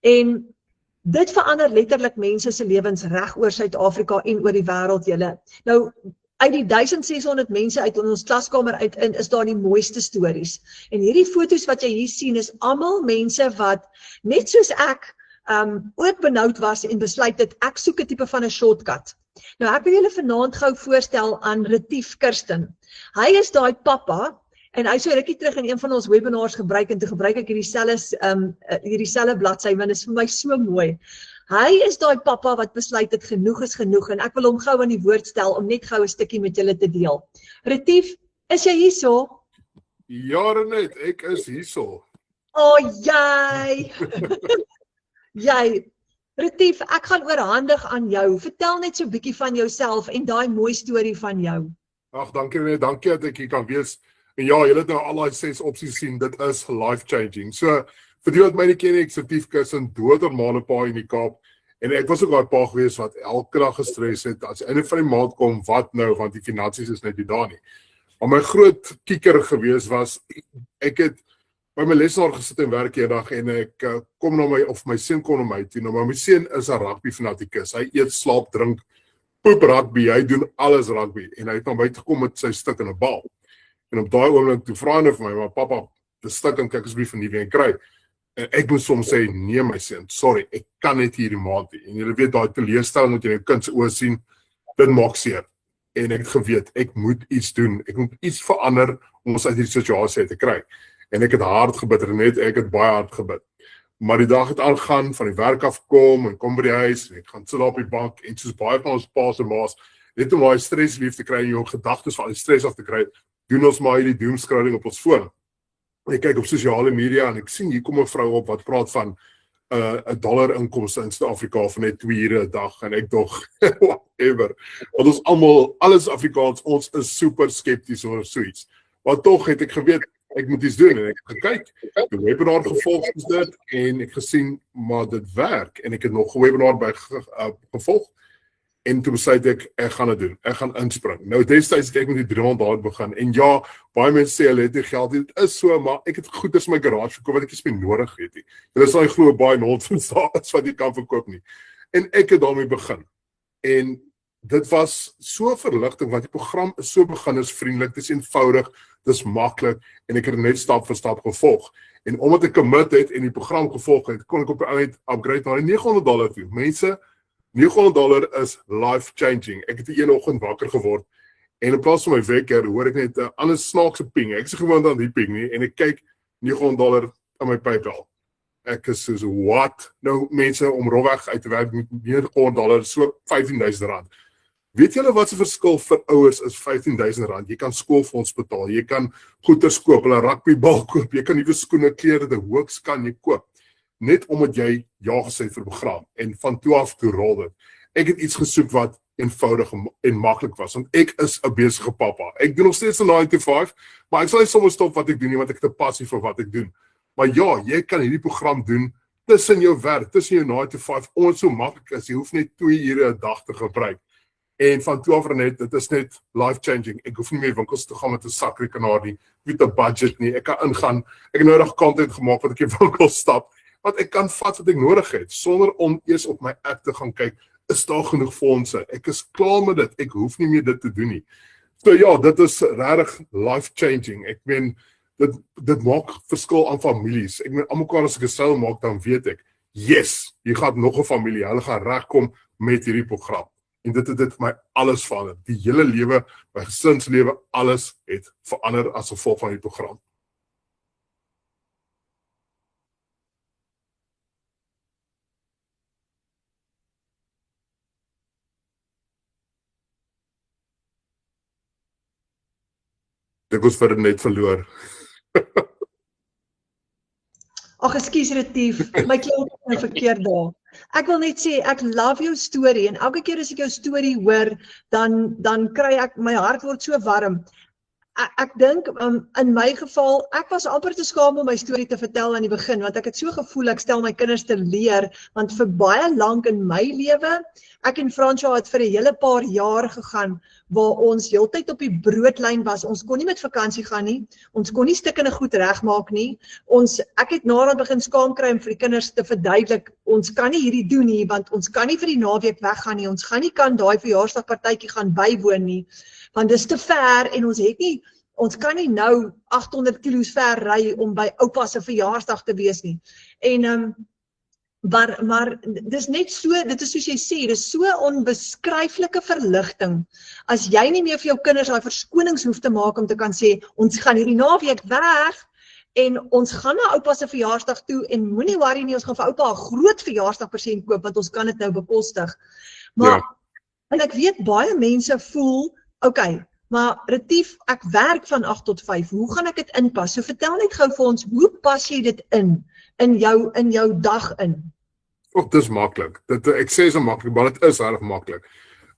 En dit verander letterlik mense se lewens reg oor Suid-Afrika en oor die wêreld julle. Nou, uit die 1600 mense uit ons klaskamer uit is daar die mooiste stories. En hierdie foto's wat jy hier sien is almal mense wat, net soos ek, ook benoud was en besluit het, ek soek 'n tipe van 'n shortcut. Nou, ek wil julle vanaand gou voorstel aan Retief Kirsten. Hy is daai pappa, en hy so rukkie terug in een van ons webinars gebruik, en toe gebruik ek hierdie selfe bladsy, want dit is vir my so mooi. Hy is daai pappa wat besluit het genoeg is genoeg, en ek wil hom gou aan die woord stel, om net gou 'n stukkie met julle te deel. Retief, is jy hierso? Ja, Renet, ek is hierso. Jy! Jy! Retief, ek gaan oorhandig aan jou. Vertel net so 'n bietjie van jouself en daai mooi storie van jou. Ag, dankie Renet, dankie dat ek hier kan wees. En ja, julle het nou al daai 6 opsies sien, dit is life changing. So, vir die wat my nie ken, ek is Retief Kirsten, doodnormale pa in die Kaap. En ek was ook daai pa gewees wat elke dag gestres het, as einde van die maand kom, wat nou, want die finansies is net nie daar nie. Maar my groot kieker gewees was, ek het by my lesenaar gesit en werk eendag, en ek kom na my, of my seun kom na my toe, nou, maar my seun is 'n rugby fanatikus, hy eet, slaap, drink, poep rugby, hy doen alles rugby, en hy het na my toe gekom met sy stik en 'n bal. En op daai oomblik toe vra hy vir my, maar pappa, dis stik en kyk asseblief nie weer kry. En ek moet soms sê, nee my seun, sorry, ek kan net hierdie maand nie. En julle weet daai teleurstelling wat jy in jou kind se oë sien, dit maak seer. En ek het geweet, ek moet iets doen. Ek moet iets verander om ons uit hierdie situasie te kry. En ek het hard gebid, Renet, ek het baie hard gebid. Maar die dag het aangaan, van die werk af kom by die huis, en ek gaan sit daar op die bank, en soos baie van ons pa's en ma's, net om daai stres lief te kry, en jou gedagtes van die stres af te kry, doen ons maar hierdie doomscrolling op ons foon. Ek kyk op sosiale media en ek sien hier kom 'n vrou op wat praat van $1 inkomste in Suid-Afrika van net 2 ure 'n dag, en ek dog whatever. Want ons almal, alles Afrikaans, ons is super skepties oor so iets. Maar tog het ek geweet ek moet iets doen, en ek het gekyk, die webinar gevolg is dit, en ek gesien maar dit werk, en ek het nog 'n webinar by gevolg. En toe besluit ek gaan dit doen, ek gaan inspring. Nou destyds het ek met die $300 begin, en ja, baie mense sê hulle het nie geld, dit is so, maar ek het goeders in my garage verkoop wat ek nie meer nodig het nie. Hulle sal nie glo baie nonsens daar is wat jy kan verkoop nie. En ek het daarmee begin. En dit was so verligting, want die program is so beginnersvriendelik, dit is eenvoudig, dit is maklik, en ek het net stap vir stap gevolg. En omdat ek commit het en die program gevolg het, kon ek op die einde upgrade na die $900 toe. Mense, $900 is life changing. Ek het die een oggend wakker geword en in plaas van my wekker hoor ek net 'n ander snaakse ping. Ek is gewoond aan die ping nie en ek kyk $900 aan my PayPal. Ek is soos what? Nou mense om rofweg uit te werk met $900, so R15,000. Weet julle wat se verskil vir ouers is R15,000? Jy kan skoolfonds betaal, jy kan goeders koop, 'n rugbybal koop, jy kan nuwe skoene, klere, die hooks kan jy koop. Net omdat jy ja gesê het vir program en van toe af toe rol dit. Ek het iets gesoek wat eenvoudig en maklik was, want ek is 'n besige pappa. Ek doen nog steeds 'n 9 to 5, maar ek sal nie sommer stop wat ek doen nie, want ek het 'n passie vir wat ek doen. Maar ja, jy kan hierdie program doen tussen jou werk, tussen jou 9 to 5, ons so maklik is, jy hoef net 2 ure 'n dag te gebruik. En van 12 net, dit is net life-changing. Ek hoef nie meer winkels te gaan met 'n sakrekenaar nie, met 'n budget nie. Ek kan ingaan, ek het nodig content gemaak wat ek in winkels stap, want ek kan vat wat ek nodig het, sonder om eers op my app te gaan kyk, is daar genoeg fondse? Ek is klaar met dit, ek hoef nie meer dit te doen nie. So ja, dit is regtig life-changing. Ek meen, dit maak verskil aan families. Ek meen, almekaar as ek 'n sale maak, dan weet ek, yes, jy gaan nog 'n familie, hulle gaan regkom met hierdie program. En dit het vir my alles verander. Die hele lewe, my gesinslewe, alles het verander as gevolg van die program. Ek was vir net verloor. Ag, ekskuus Retief, my keel is nou verkeerd daar. Ek wil net sê, ek love jou storie en elke keer as ek jou storie hoor, dan kry ek, my hart word so warm. Ek dink, in my geval, ek was amper te skaam om my storie te vertel aan die begin, want ek het so gevoel, ek stel my kinders te leer, want vir baie lank in my lewe, ek en Fransja het vir 'n hele paar jaar gegaan, waar ons heeltyd op die broodlyn was, ons kon nie met vakansie gaan nie, ons kon nie stukkende goed regmaak nie, ek het naderhand begin skaam kry om vir die kinders te verduidelik, ons kan nie hierdie doen nie, want ons kan nie vir die naweek weggaan nie, ons gaan nie kan daai verjaarsdagpartytjie gaan bywoon nie, want dis te ver en ons kan nie nou 800 kilos ver ry om by oupa se verjaarsdag te wees nie. En maar dis net so, dit is soos jy sê, dis so onbeskryflike verligting. As jy nie meer vir jou kinders daai verskonings hoef te maak om te kan sê, ons gaan hierdie naweek weg en ons gaan na oupa se verjaarsdag toe en moenie worry nie, ons gaan vir oupa 'n groot verjaarsdagpresent koop want ons kan dit nou bekostig. Maar en ek weet baie mense voel, okay, maar Retief, ek werk van 8 tot 5, hoe gaan ek dit inpas? So vertel net gou vir ons, hoe pas jy dit in jou dag in? Dis maklik. Ek sê so maklik, maar dit is reg maklik.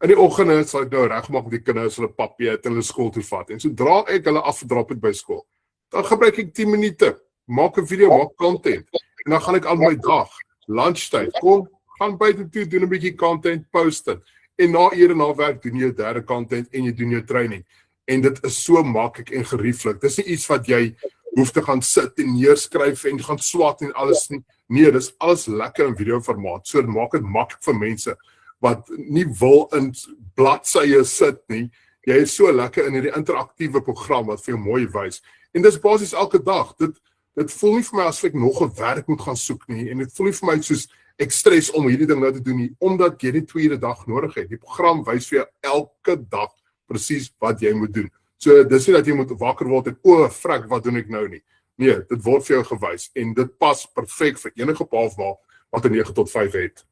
In die oggende sal ek nou regmaak met die kinders hulle papie uit hulle skool toe vat. En sodra ek hulle afgedrop het by skool, dan gebruik ek 10 minute, maak 'n video, maak content. En dan gaan ek aan my dag, lunchtyd, kom, gaan buite toe, doen 'n bietjie content, post dit. En na ure na werk doen jy jou derde content en jy doen jou training. En dit is so maklik en gerieflik. Dis nie iets wat jy hoef te gaan sit en neerskryf en gaan swat en alles nie. Nee, dis alles lekker in videoformaat. So maak dit maklik vir mense wat nie wil in bladsye sit nie. Jy is so lekker in hierdie interaktiewe program wat vir jou mooi wys. En dis basies elke dag. Dit voel nie vir my asof ek nog 'n werk moet gaan soek nie en dit voel nie vir my soos ek stres om hierdie ding nou te doen nie, omdat jy net 2 ure 'n dag nodig het. Die program wys vir jou elke dag presies wat jy moet doen. So dis nie dat jy moet wakker word en frek, wat doen ek nou nie. Nee, dit word vir jou gewys en dit pas perfek vir enige pa of ma wat 'n 9 tot 5 het.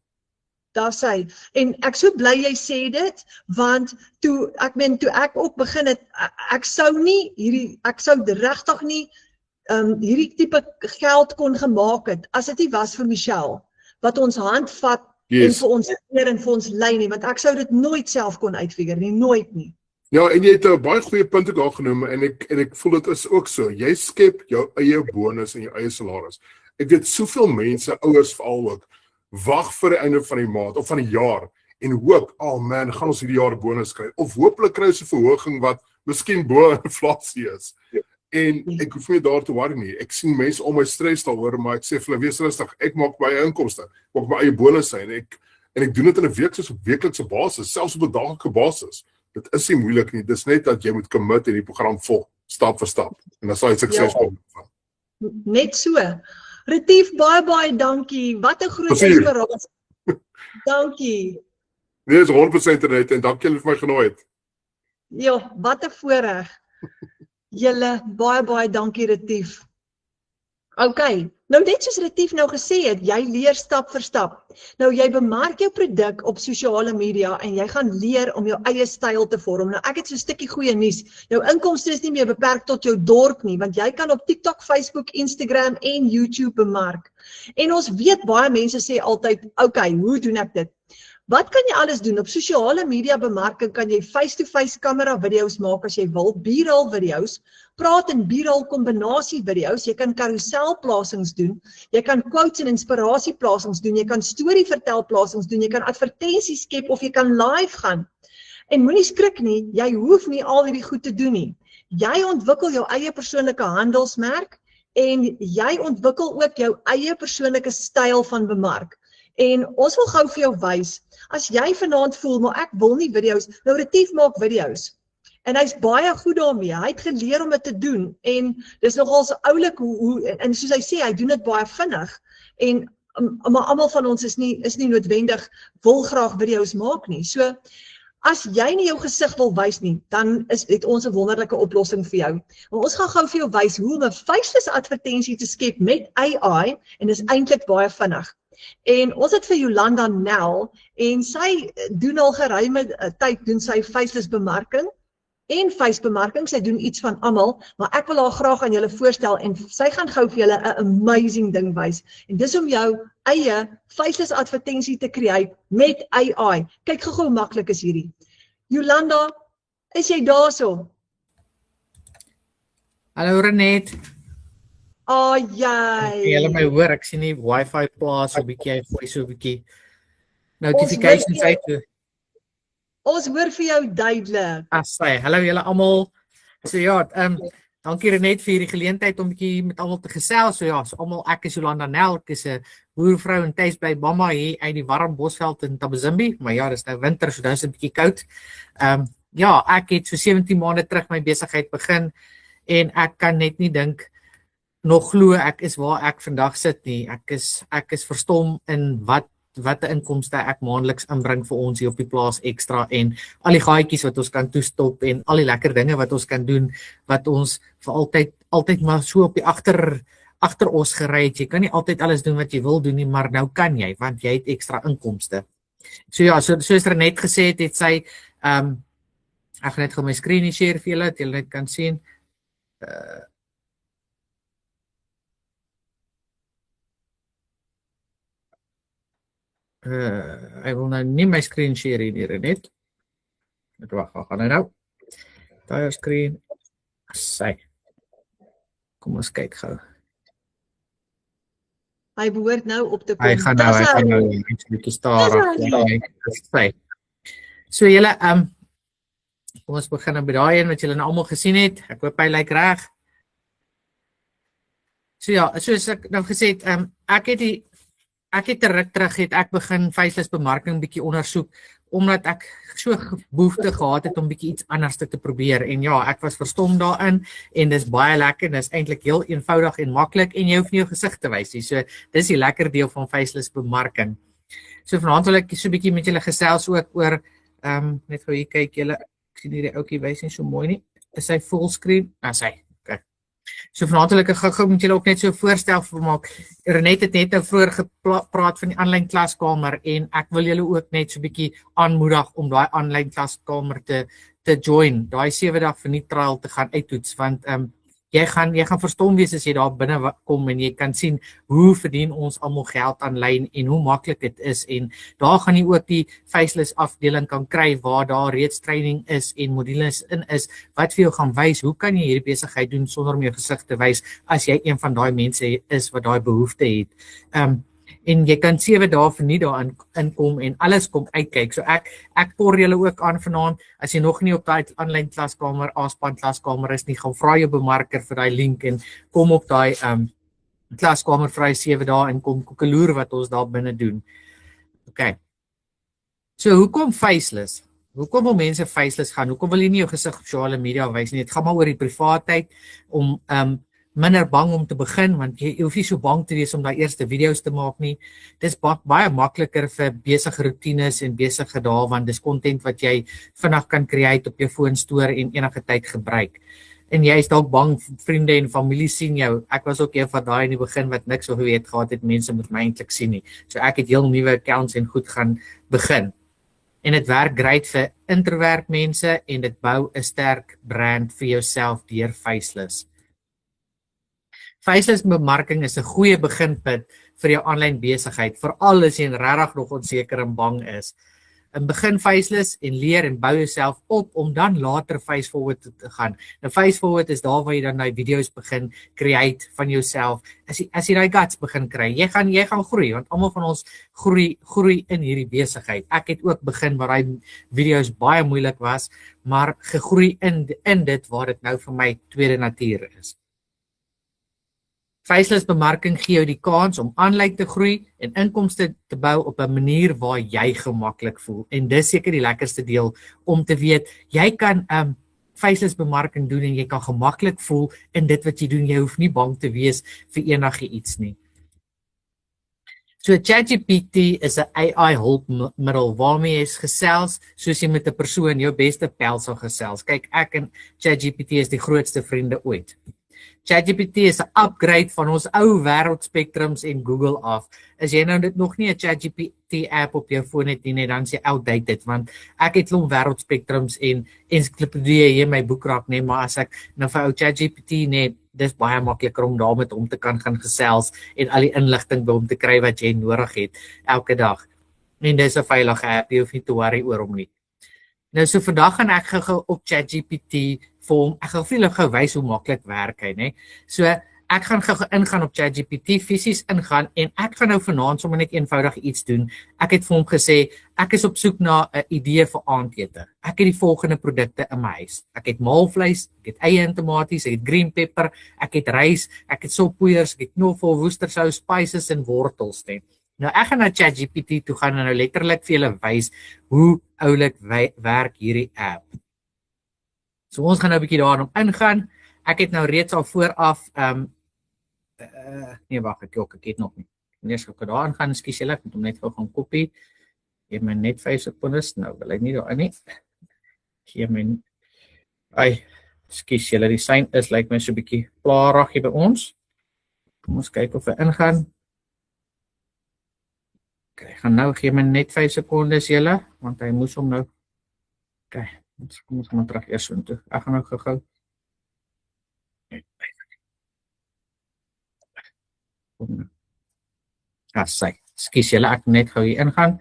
Daar sê, en ek so bly jy sê dit, want toe ek ook begin het, ek sou regtig nie hierdie tipe geld kon gemaak het, as dit nie was vir Michelle, wat ons hand vat en vir ons leer en vir ons lei nie, want ek sou dit nooit self kon uitfigure nie, nooit nie. Ja, en jy het 'n baie goeie punt ook al genoem en ek voel dit is ook so. Jy skep jou eie bonus en jou eie salaris. Ek weet soveel mense, ouers veral ook, wag vir die einde van die maand of van die jaar en hoop, oh man, gaan ons hierdie jaar bonus kry of hopelik kry ons 'n verhoging wat miskien bo inflasie is. En ek hoef nie daar te worry nie. Ek sien mense om my stres daaroor, maar ek sê vir hulle, wees rustig. Ek maak my eie inkomste, ek maak my eie bonusse en ek doen dit in 'n weeklikse basis, selfs op 'n daaglikse basis. Dit is nie moeilik nie. Dis net dat jy moet commit en die program volg, stap vir stap. En dan sal jy suksesvol wees. Net so. Retief, baie dankie. Wat 'n groot inspirasie. Dankie. Nee, is 100% net en dankie vir my genooi het. Ja, wat 'n voorreg. Julle baie dankie Retief. Okay, nou net soos Retief nou gesê het, jy leer stap vir stap. Nou jy bemark jou produk op sosiale media en jy gaan leer om jou eie styl te vorm. Nou ek het so 'n stukkie goeie nuus. Jou inkomste is nie meer beperk tot jou dorp nie, want jy kan op TikTok, Facebook, Instagram en YouTube bemark. En ons weet baie mense sê altyd, okay, hoe doen ek dit? Wat kan jy alles doen? Op sosiale media bemarking kan jy face-to-face kamera video's maak as jy wil, B-roll video's, praat en B-roll kombinasie video's, jy kan carouselplasings doen, jy kan quotes en inspirasieplasings doen, jy kan storie vertelplasings doen, jy kan advertensies skep of jy kan live gaan. En moenie skrik nie, jy hoef nie al hierdie goed te doen nie. Jy ontwikkel jou eie persoonlike handelsmerk en jy ontwikkel ook jou eie persoonlike styl van bemark. En ons wil gou vir jou wys, as jy vanaand voel, maar ek wil nie video's, nou Retief maak video's. En hy's baie goed daarmee, hy het geleer om dit te doen, en dis nogal so oulik en soos hy sê, hy doen dit baie vinnig, en maar almal van ons is nie noodwendig, wil graag video's maak nie, so, as jy nie jou gesig wil wys nie, dan het ons 'n wonderlike oplossing vir jou. Maar ons gaan gou vir jou wys hoe om 'n faceless advertensie te skep met AI, en dis eintlik baie vinnig. En ons het vir Jolanda Nel, en sy doen al geruime tyd, doen sy faceless bemarking, en face-bemarking, sy doen iets van almal, maar ek wil haar graag aan julle voorstel, en sy gaan gou vir julle 'n amazing ding wys, en dis om jou eie faceless advertensie te create met AI. Kyk gou hoe maklik is hierdie. Jolanda, is jy daarso? Hallo Renet. Jy. Julle my hoor, ek sien nie wifi plaas so 'n bietjie, hy gooi so 'n bietjie notifications uit. Ons hoor vir jou duidelik. Sê, hallo julle almal. So ja, dankie Renet vir hierdie geleentheid om 'n bietjie met almal te gesels. So ja, so almal, ek is Jolanda Nel, ek is 'n boervrou en tuis by mamma hier uit die warm Bosveld in Tabazimbi, maar ja, dis nou winter, so dan is dit 'n bietjie koud. Ja, ek het so 17 maande terug my besigheid begin en ek kan net nie dink nog glo ek is waar ek vandag sit nie. Ek is verstom in wat 'n inkomste ek maandeliks inbring vir ons hier op die plaas ekstra, en al die gaatjies wat ons kan toestop en al die lekker dinge wat ons kan doen, wat ons vir altyd maar so op die agter ons gery het. Jy kan nie altyd alles doen wat jy wil doen nie, maar nou kan jy, want jy het ekstra inkomste. So ja, soos Renet gesê het sy, ek gaan net gou my screen share vir julle, dat julle net kan sien. Ek wil nou nie my screen share hier net. Wag, gaan nou. Daar screen. Sy. Kom ons kyk gou. Hy behoort nou op te kom. Hy gaan nou iets bietjie staar. So julle, kom ons begin nou by daai een wat julle nou almal gesien het. Ek hoop hy lyk reg. So ja, soos ek nou gesê het, ek het terug ek begin faceless bemarking bietjie ondersoek, omdat ek so behoefte gehad het om bietjie iets anders te probeer, en ja, ek was verstom daarin, en dis baie lekker, dis eintlik heel eenvoudig en maklik, en jy hoef nie jou gesig te wys nie, so dis die lekker deel van faceless bemarking. So vanaand wil ek so bietjie met julle gesels ook oor, net gou hier kyk julle, ek sien hierdie ouetjie wys nie so mooi nie, is hy fullscreen? Sy. So vanaand wil ek gou met julle ook net so voorstel maak. Renet het net nou vroeër gepraat van die aanlyn klaskamer, en ek wil julle ook net so 'n bietjie aanmoedig om daai aanlyn klaskamer te join, daai 7 dae verniet trial te gaan uittoets, want jy gaan verstom wees as jy daar binne kom en jy kan sien hoe verdien ons almal geld aanlyn en hoe maklik dit is, en daar gaan jy ook die faceless afdeling kan kry waar daar reeds training is en modules in is wat vir jou gaan wys hoe kan jy hierdie besigheid doen sonder om jou gesig te wys as jy een van daai mense is wat daai behoefte het. En jy kan 7 dae verniet daarin inkom en alles kom uitkyk. So ek por julle ook aan vanaand, as jy nog nie op daai aanlyn klaskamer, Aspan klaskamer is nie, gaan vra jou bemarker vir daai link en kom op daai klaskamer vir daai 7 dae en kom koekeloer wat ons daar binne doen. Okay. So hoekom faceless? Hoekom wil mense faceless gaan? Hoekom wil jy nie jou gesig op sosiale media wys nie? Dit gaan maar oor die privaatheid, om minder bang om te begin, want jy hoef nie so bang te wees om daai eerste video's te maak nie. Dis baie makliker vir besige roetines en besige dae, want dis content wat jy vinnig kan create op jou foon stoor en enige tyd gebruik. En jy is dalk bang, vriende en familie sien jou. Ek was ook een van daai in die begin wat niks so geweet gehad het, mense moet my eintlik sien nie. So ek het heel nuwe accounts en goed gaan begin. En dit werk great vir introvert mense en dit bou 'n sterk brand vir jouself deur faceless. Faceless bemarking is 'n goeie beginpunt vir jou aanlyn besigheid, veral as jy regtig nog onseker en bang is. En begin faceless en leer en bou jouself op om dan later face forward te gaan. Nou face forward is daar waar jy dan die video's begin create van jouself. As jy daai guts begin kry, jy gaan groei, want almal van ons groei in hierdie besigheid. Ek het ook begin waar daai video's baie moeilik was, maar gegroei in dit waar dit nou vir my tweede natuur is. Faceless bemarking gee jou die kans om aanlyn te groei en inkomste te bou op 'n manier waar jy gemaklik voel. En dis seker die lekkerste deel om te weet, jy kan faceless bemarking doen en jy kan gemaklik voel in dit wat jy doen. Jy hoef nie bang te wees vir enigiets nie. So ChatGPT is 'n AI hulpmiddel waarmee jy gesels soos jy met 'n persoon jou beste pel sal gesels. Kyk, ek en ChatGPT is die grootste vriende ooit. ChatGPT is 'n upgrade van ons ou wêreldspektrums en Google af. As jy nou dit nog nie 'n ChatGPT app op jou foon het nie, dan is jy outdated, want ek het klomp wêreldspektrums en ensiklopedieë hier in my boekrak, nee, maar as ek nou vir ou ChatGPT net, dis baie makliker om daarmee om te kan gaan gesels en al die inligting by hom te kry wat jy nodig het elke dag. En dis 'n veilige app, jy hoef nie te worry oor hom nie. Nou so vandag gaan ek gou op ChatGPT vir hom, ek gaan vir julle gou wys hoe maklik werk hy, né? So ek gaan gou ingaan op ChatGPT, fisies ingaan en ek gaan nou vanaand sommer net eenvoudig iets doen. Ek het vir hom gesê, ek is op soek na 'n idee vir aandete. Ek het die volgende produkte in my huis. Ek het maalvleis, ek het eie en tomaties, ek het green pepper, ek het rys, ek het soppoeiers, ek het knoffel, woestersous, spices en wortels, né? Nou ek gaan na ChatGPT toe gaan en nou letterlik vir julle wys hoe oulik werk hierdie app. So ons gaan nou 'n bietjie daarin ingaan. Ek het nou reeds al vooraf nee wag, ek het nog nie. Eers gou daarin gaan, skus julle, ek moet hom net gou gaan kopie. Gee my net 5 sekondes. Nou wil hy nie daarin nie. Gee my skus julle, die sein is lyk my so 'n bietjie plaarig hier by ons. Kom ons kyk of hy ingaan. Okay, gaan nou gee my net 5 sekondes julle, want hy moes hom nou. Okay, kom ons gaan terug eers so toe. Ek gaan nou gou-gou. Sy. Skus julle, ek net gou hier ingaan.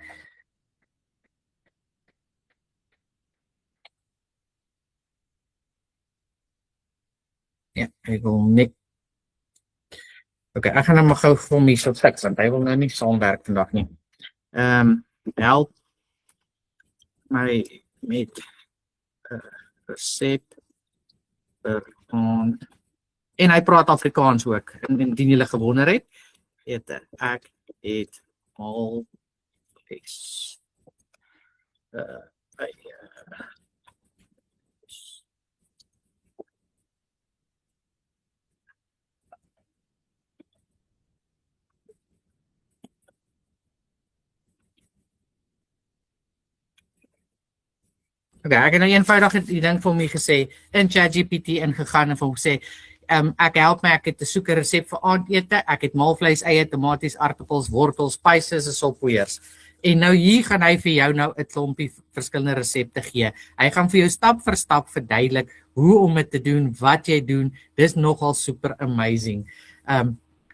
Ja, ek wil net. Okay, ek gaan nou maar gou vir hom hier so fix, want hy wil nou nie saamwerk vandag nie. Help my met resep en hy praat Afrikaans ook, indien julle gewonder het. Ek het al Okay, ek het nou eenvoudig die ding vir my gesê, in ChatGPT ingegaan en vir hom gesê, ek help my, ek het 'n soek 'n resep vir aandete, ek het maalvleis, eie, tomaties, aartappels, wortels, spices en soppoeiers. En nou hier gaan hy vir jou nou 'n klompie verskillende resepte gee. Hy gaan vir jou stap vir stap verduidelik hoe om dit te doen, wat jy doen. Dis nogal super amazing.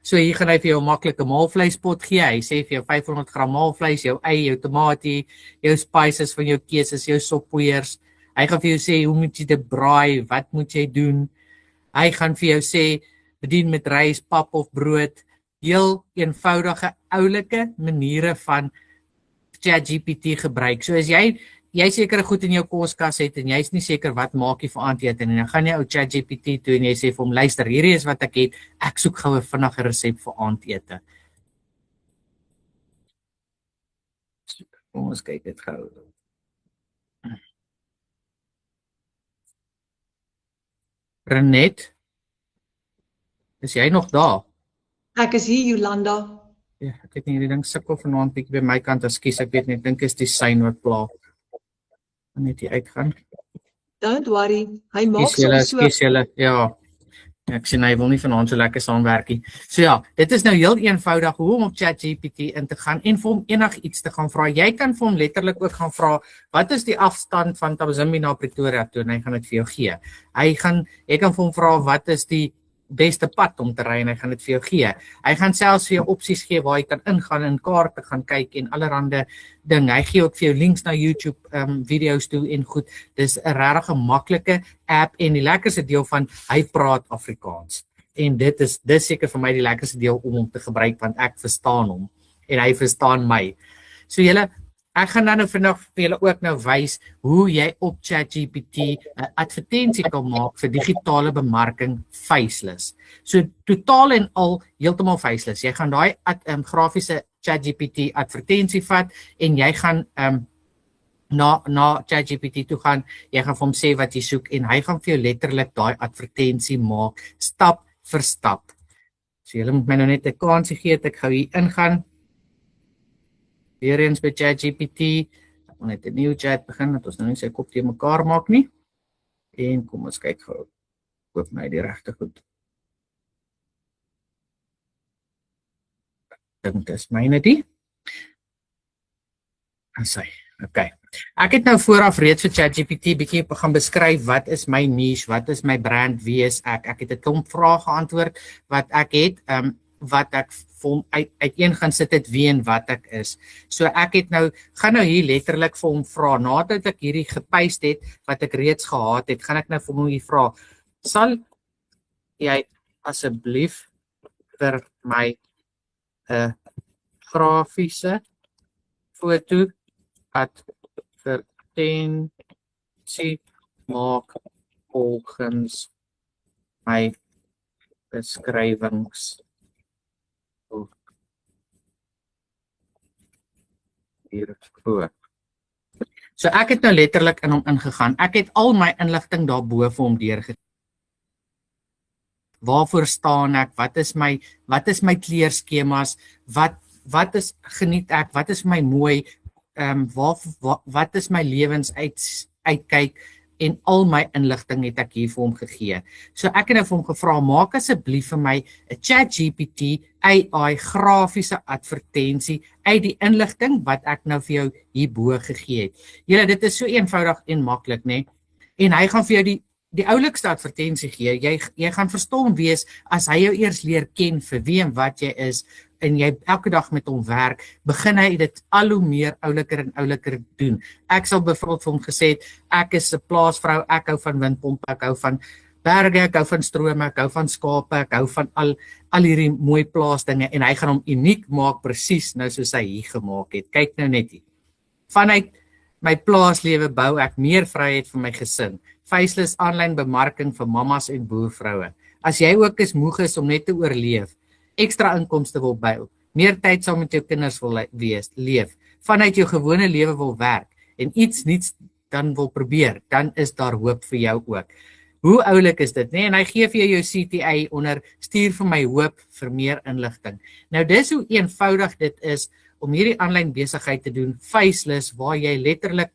So hier gaan hy vir jou 'n maklike maalvleispot gee. Hy sê vir jou 500 gram maalvleis, jou eie, jou tomatie, jou spices van jou keuses, jou soppoeiers. Hy gaan vir jou sê hoe moet jy dit braai, wat moet jy doen? Hy gaan vir jou sê bedien met rys, pap of brood. Heel eenvoudige oulike maniere van ChatGPT gebruik. So as jy seker goed in jou koskas het en jy's nie seker wat maak jy vir aandete nie, dan gaan jy ou ChatGPT toe en jy sê vir hom, luister, hierdie is wat ek het, ek soek gou 'n vinnige resep vir aandete. Kom ons kyk dit gou. Renet, is jy nog daar? Ek is hier, Jolanda. Ja, ek het nie hierdie ding sukkel vanaand bietjie by my kant, ekskuus, ek weet net, dink is die sein wat pla. Net hier uitgaan. Don't worry, hy maak soms so. Ja, ek sien hy wil nie vanaand so lekker saamwerk nie. So ja, dit is nou heel eenvoudig hoe om op ChatGPT in te gaan en vir hom enigiets te gaan vra. Jy kan vir hom letterlik ook gaan vra, wat is die afstand van Tabasimbi na Pretoria toe en hy gaan dit vir jou gee. Jy kan vir hom vra, wat is die beste pad om te ry en hy gaan dit vir jou gee. Hy gaan selfs vir jou opsies gee waar jy kan ingaan en kaarte gaan kyk en allerhande ding. Hy gee ook vir jou links na YouTube video's toe en goed. Dis 'n regtig 'n maklike app en die lekkerste deel van hy praat Afrikaans. En dis seker vir my die lekkerste deel om hom te gebruik want ek verstaan hom en hy verstaan my. So ek gaan nou vandag vir julle ook nou wys hoe jy op ChatGPT 'n advertensie kan maak vir digitale bemarking faceless. So totaal en al heeltemal faceless. Jy gaan daai grafiese ChatGPT advertensie vat en jy gaan na ChatGPT toe gaan, jy gaan vir hom sê wat jy soek en hy gaan vir jou letterlik daai advertensie maak stap vir stap. So julle moet my nou net 'n kansie gee dat ek gou hier ingaan. Weer eens by ChatGPT. Ek wil net 'n nuwe chat begin dat ons nou nie sy kop te mekaar maak nie. En kom ons kyk gou. Koop my die regte goed. Dink dis myne die. En sê, okay. Ek het nou vooraf reeds vir ChatGPT bietjie gaan beskryf wat is my niche, wat is my brand, wie is ek. Ek het 'n klomp vrae geantwoord wat ek het, wat ek vir hom uiteen gaan sit het wie en wat ek is. So ek het gaan nou hier letterlik vir hom vra, nadat ek hierdie gepaste het, wat ek reeds gehad het, gaan ek nou vir hom hier vra, sal jy asseblief vir my 'n grafiese foto advertensie maak volgens my beskrywings. Hiervoor. So ek het nou letterlik in hom ingegaan. Ek het al my inligting daarbo vir hom deurgegee. Waarvoor staan ek? Wat is my kleurskemas? Wat is geniet ek? Wat is my mooi? Wat is my lewensuitkyk? En al my inligting het ek hier vir hom gegee. So ek het nou vir hom gevra, maak asseblief vir my 'n ChatGPT AI grafiese advertensie uit die inligting wat ek nou vir jou hierbo gegee het. Julle, dit is so eenvoudig en maklik, né? En hy gaan vir jou die oulikste advertensie gee. Jy gaan verstom wees as hy jou eers leer ken vir wie en wat jy is en jy elke dag met hom werk, begin hy dit al hoe meer ouliker en ouliker doen. Ek sal byvoorbeeld vir hom gesê het, ek is 'n plaasvrou, ek hou van windpompe, ek hou van berge, ek hou van strome, ek hou van skape, ek hou van al hierdie mooi plaasdinge en hy gaan hom uniek maak presies nou soos hy hier gemaak het. Kyk nou net hier. Vanuit my plaaslewe bou ek meer vryheid vir my gesin. Faceless aanlyn bemarking vir mammas en boervroue. As jy ook is moeg is om net te oorleef, ekstra inkomste wil bou, meer tyd saam met jou kinders wil leef, vanuit jou gewone lewe wil werk en iets niets dan wil probeer, dan is daar hoop vir jou ook. Hoe oulik is dit, né? En hy gee vir jou CTA onder stuur vir my hoop vir meer inligting. Nou dis hoe eenvoudig dit is om hierdie aanlyn besigheid te doen, faceless, waar jy letterlik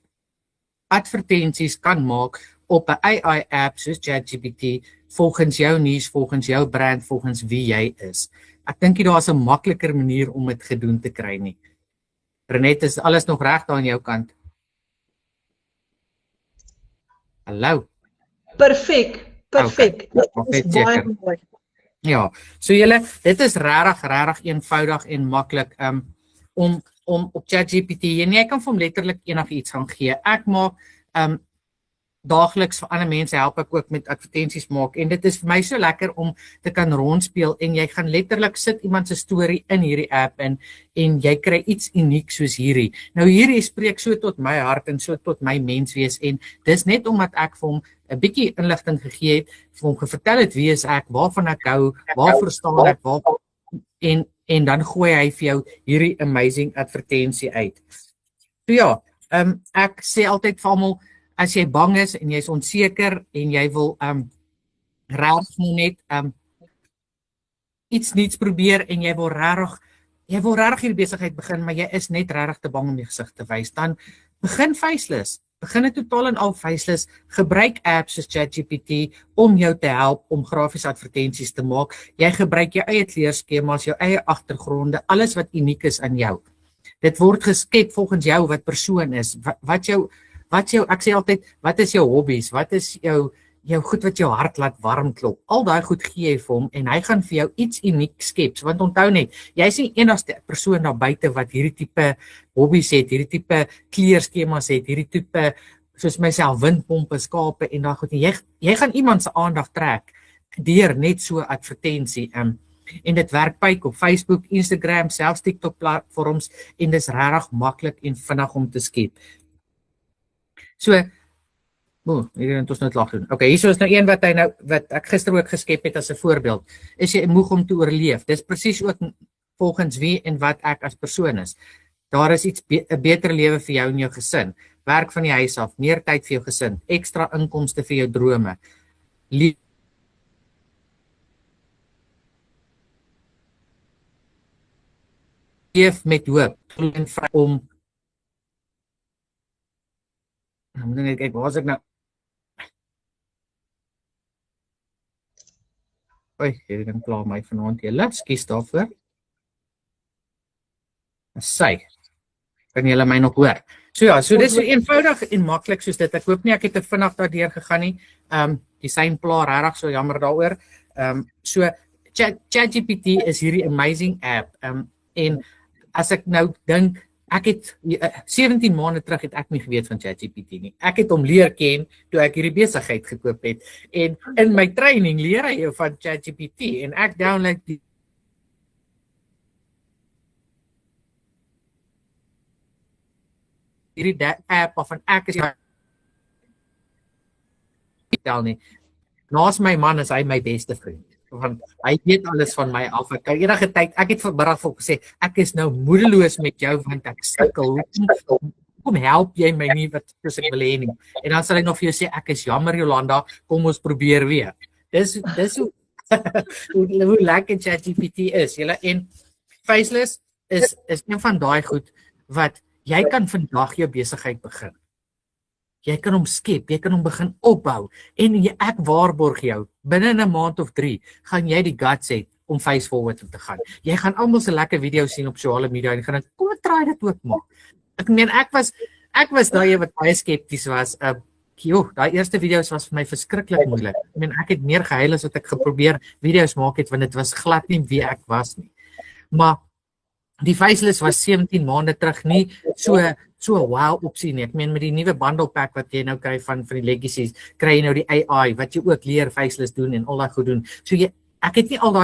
advertensies kan maak op 'n AI app soos ChatGPT volgens jou niche, volgens jou brand, volgens wie jy is. Ek dink daar is 'n makliker manier om dit gedoen te kry nie. Renet, is alles nog reg daar aan jou kant? Hallo. Perfek. Okay. Dit is baie mooi. Ja, so julle, dit is regtig eenvoudig en maklik om op ChatGPT en jy kan vir hom letterlik enigiets gaan gee. Ek maak daagliks vir ander mense help ek ook met advertensies maak en dit is vir my so lekker om te kan rondspeel en jy gaan letterlik sit iemand se storie in hierdie app en jy kry iets uniek soos hierdie. Nou hierdie spreek so tot my hart en so tot my menswees en dis net omdat ek vir hom 'n bietjie inligting gegee het, vir hom vertel het wie is ek, waarvan ek hou, waarvoor staan ek, en dan gooi hy vir jou hierdie amazing advertensie uit. So ja, ek sê altyd vir almal, as jy bang is en jy is onseker en jy wil regtig net iets nuuts probeer en jy wil regtig hierdie besigheid begin, maar jy is net regtig te bang om jou gesig te wys, dan begin faceless. Begin dit totaal en al faceless. Gebruik apps soos ChatGPT om jou te help om grafiese advertensies te maak. Jy gebruik jou eie kleurskemas, jou eie agtergronde, alles wat uniek is aan jou. Dit word geskep volgens jou wat persoon is. Wat jou ek sê altyd, wat is jou hobbies? Wat is jou jou goed wat jou hart laat warm klop. Al daai goed gee jy vir hom en hy gaan vir jou iets uniek skep. Want onthou net, jy is nie enigste persoon daar buite wat hierdie tipe hobbies het, hierdie tipe kleurskemas het, hierdie tipe soos myself windpompe, skape en daai goed. Jy gaan iemand se aandag trek deur net so advertensie. En dit werk pyk op Facebook, Instagram, selfs TikTok platforms en dis regtig maklik en vinnig om te skep. So, hier het ons nou lag doen. Okay, hier is nou een wat ek gister ook geskep het as 'n voorbeeld. Is jy moeg om te oorleef? Dis presies ook volgens wie en wat ek as persoon is. Daar is 'n beter lewe vir jou en jou gesin. Werk van die huis af, meer tyd vir jou gesin, ekstra inkomste vir jou drome. Leef met hoop en vry om moet net kyk, waar is ek nou? Oei, hier kan pla my vanaand julle, skus daarvoor. Sy, kan julle my nog hoor? So ja, so dit is so eenvoudig en maklik soos dit. Ek hoop nie ek het te vinnig daardeur gegaan nie. Die sein pla regtig so jammer daaroor. So ChatGPT is hierdie amazing app. En as ek nou dink, ek het 17 maande terug het ek nie geweet van ChatGPT nie. Ek het hom leer ken toe ek hierdie besigheid gekoop het. En in my training leer hy jou van ChatGPT en ek download hierdie app of ek is tel nie. Naas my man is hy my beste vriend. Want hy weet alles van my af. Ek enige tyd, ek het vanmiddag vir hom gesê, ek is nou moedeloos met jou want ek sukkel. Hoekom help jy my nie wat ek wil hê nie? En dan sal hy nog vir jou sê, ek is jammer Jolanda, kom ons probeer weer. Dis hoe lekker ChatGPT is. Julle en Faceless is een van daai goed wat jy kan vandag jou besigheid begin. Jy kan hom skep, jy kan hom begin opbou en ek waarborg jou, binne 'n maand of 3 gaan jy die guts hê om face forward te gaan. Jy gaan almal se lekker video's sien op sosiale media en gaan kom ek try dit ook maak. Ek meen ek was daai wat baie skepties was. Daai eerste video's was vir my verskriklik moeilik. Ek meen ek het meer gehuil as wat ek geprobeer video's maak het want dit was glad nie wie ek was nie. Maar die Faceless was 17 maande terug nie so wow opsie nie. Ek meen met die nuwe bundle pack wat jy nou kry van die Legacies, kry jy nou die AI wat jy ook leer Faceless doen en al daai goed doen. So ek het nie al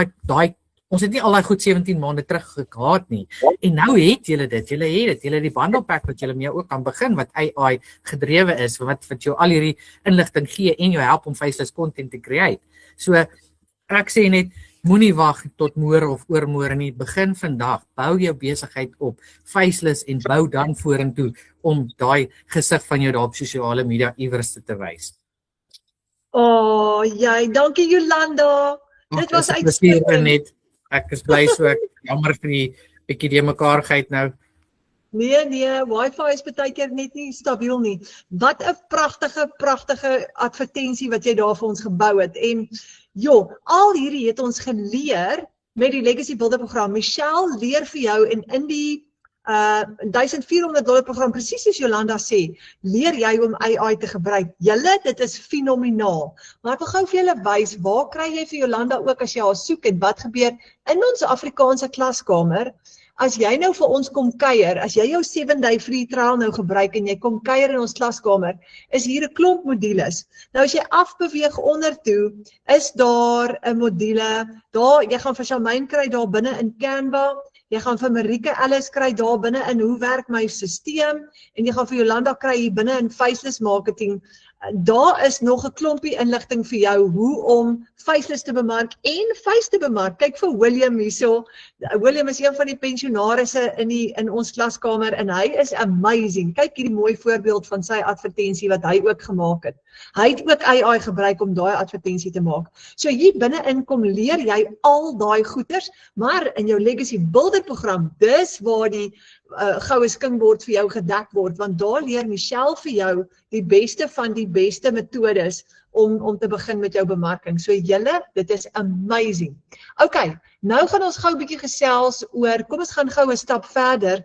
ons het nie al daai goed 17 maande terug gehad nie. En nou het julle dit. Julle het die bundle pack wat julle mee ook kan begin wat AI gedrewe is, wat jou al hierdie inligting gee en jou help om Faceless content te create. So ek sê net moenie wag tot môre of oormôre nie. Begin vandag. Bou jou besigheid op, Faceless en bou dan vorentoe om daai gesig van jou daar op sosiale media iewers te wys. Dankie Jolanda. Dit was uitstekend. Ek is bly so, ek jammer vir die bietjie die mekaarigheid nou. Nee, wifi is baie keer net nie stabiel nie. Wat 'n pragtige advertensie wat jy daar vir ons gebou het. En al hierdie het ons geleer met die Legacy Builder program. Michelle leer vir jou en in die $1,400 program, presies soos Jolanda sê, leer jy om AI te gebruik. Dit is fenomenaal. Maar ek wil gou vir julle wys, waar kry jy vir Jolanda ook as jy haar soek en wat gebeur in ons Afrikaanse klaskamer? As jy nou vir ons kom kuier, as jy jou 7-day free trial nou gebruik en jy kom kuier in ons klaskamer, is hier 'n klomp modules. Nou as jy afbeweeg onder toe, is daar 'n module, jy gaan vir Charmaine kry daar binne in Canva, jy gaan vir Marike Ellis kry daar binne in hoe werk my stelsel en jy gaan vir Jolanda kry hier binne in Faceless marketing. Daar is nog 'n klompie inligting vir jou hoe om Faceless te bemark en Face te bemark. Kyk vir William hierso. William is een van die pensionarisse in ons klaskamer en hy is amazing. Kyk hierdie mooi voorbeeld van sy advertensie wat hy ook gemaak het. Hy het ook AI gebruik om daai advertensie te maak. So hier binne-in kom leer jy al daai goeders, maar in jou Legacy Builder program, dis waar die goue skinkbord vir jou gedek word, want daar leer Michelle vir jou die beste van die beste metodes om te begin met jou bemarking. So dit is amazing. Okay, nou gaan ons gou 'n bietjie gesels oor, kom ons gaan gou 'n stap verder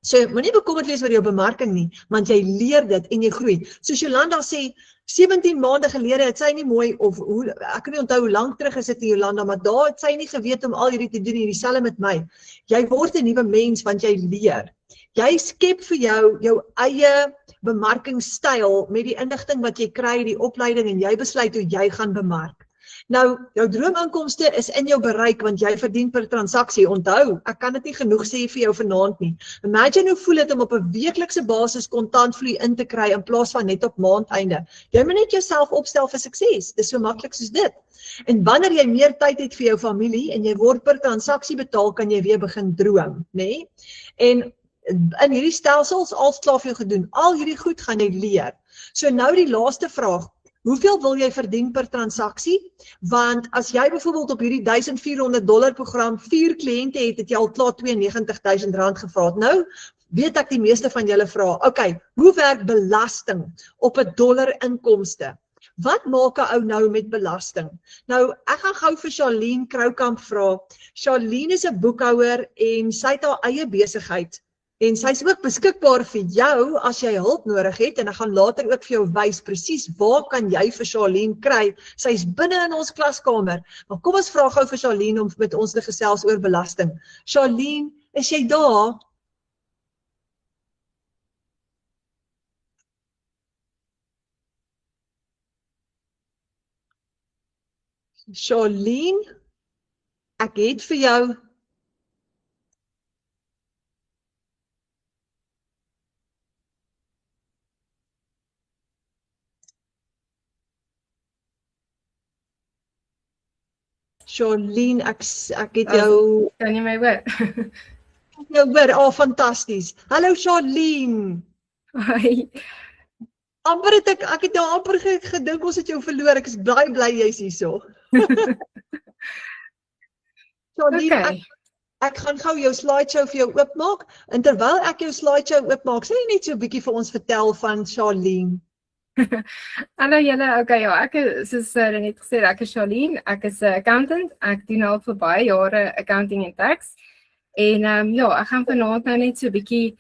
So, moenie bekommerd wees oor jou bemarking nie, want jy leer dit en jy groei. Soos Jolanda sê, 17 maande gelede het sy nie mooi, of hoe, ek kan nie onthou hoe lank terug is dit in Jolanda, maar daar het sy nie geweet om al hierdie te doen, hierdie selfe met my. Jy word 'n nuwe mens, want jy leer. Jy skep vir jou eie bemarkingstyl met die inligting wat jy kry, die opleiding, en jy besluit hoe jy gaan bemark. Nou, jou droominkomste is in jou bereik, want jy verdien per transaksie. Onthou, ek kan dit nie genoeg sê vir jou vanaand nie. Imagine hoe voel dit om op 'n weeklikse basis kontantvloei in te kry in plaas van net op maandeinde. Jy moet net jouself opstel vir sukses. Dis so maklik soos dit. En wanneer jy meer tyd het vir jou familie en jy word per transaksie betaal, kan jy weer begin droom, nê? En in hierdie stelsels, alles klaar vir jou gedoen. Al hierdie goed gaan jy leer. So nou die laaste vraag. Hoeveel wil jy verdien per transaksie? Want as jy byvoorbeeld op hierdie $1,400 program 4 kliënte het, het jy al klaar R92,000 gevra. Nou weet ek die meeste van julle vra, okay, hoe werk belasting op 'n dollar inkomste? Wat maak 'n ou nou met belasting? Nou, ek gaan gou vir Charlene Kroukamp vra. Charlene is 'n boekhouer en sy het haar eie besigheid. En sy is ook beskikbaar vir jou as jy hulp nodig het, en ek gaan later ook vir jou wys presies waar kan jy vir Charlene kry. Sy is binne in ons klaskamer. Maar kom ons vra gou vir Charlene om met ons te gesels oor belasting. Charlene, is jy daar? Charlene, ek het vir jou Charlene, ek het jou... Kan jy my hoor? Jou hoor, fantasties. Hallo Charlene. Hoi. Amper het ek het nou amper gedink ons het jou verloor. Ek is bly jy's hierso. Charlene, Okay. ek gaan gou jou slideshow vir jou oopmaak. En terwyl ek jou slideshow oopmaak, sê jy net so 'n bietjie vir ons vertel van Charlene. Hallo julle, okay, ja, ek is, soos net gesê, ek is Charlene, ek is 'n accountant, ek doen al vir baie jare accounting en tax, en ja, ek gaan vanaand nou net so 'n bietjie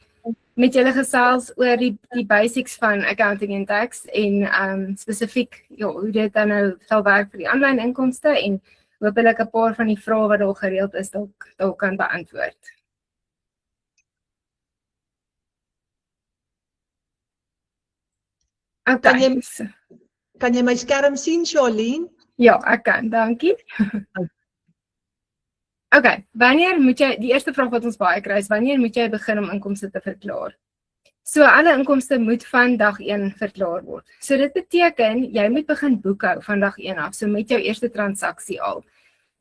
met julle gesels oor die basics van accounting en tax, en spesifiek, ja, hoe dit dan nou sal werk vir die aanlyn inkomste, en hopelik 'n paar van die vrae wat al gereeld is, dalk kan beantwoord. Okay. Kan jy my skerm sien, Charlene? Ja, ek kan, dankie. Okay, wanneer moet jy, die eerste vraag wat ons baie kry is, wanneer moet jy begin om inkomste te verklaar? So, alle inkomste moet van dag 1 verklaar word. So, dit beteken, jy moet begin boekhou van dag 1 af, so met jou eerste transaksie al.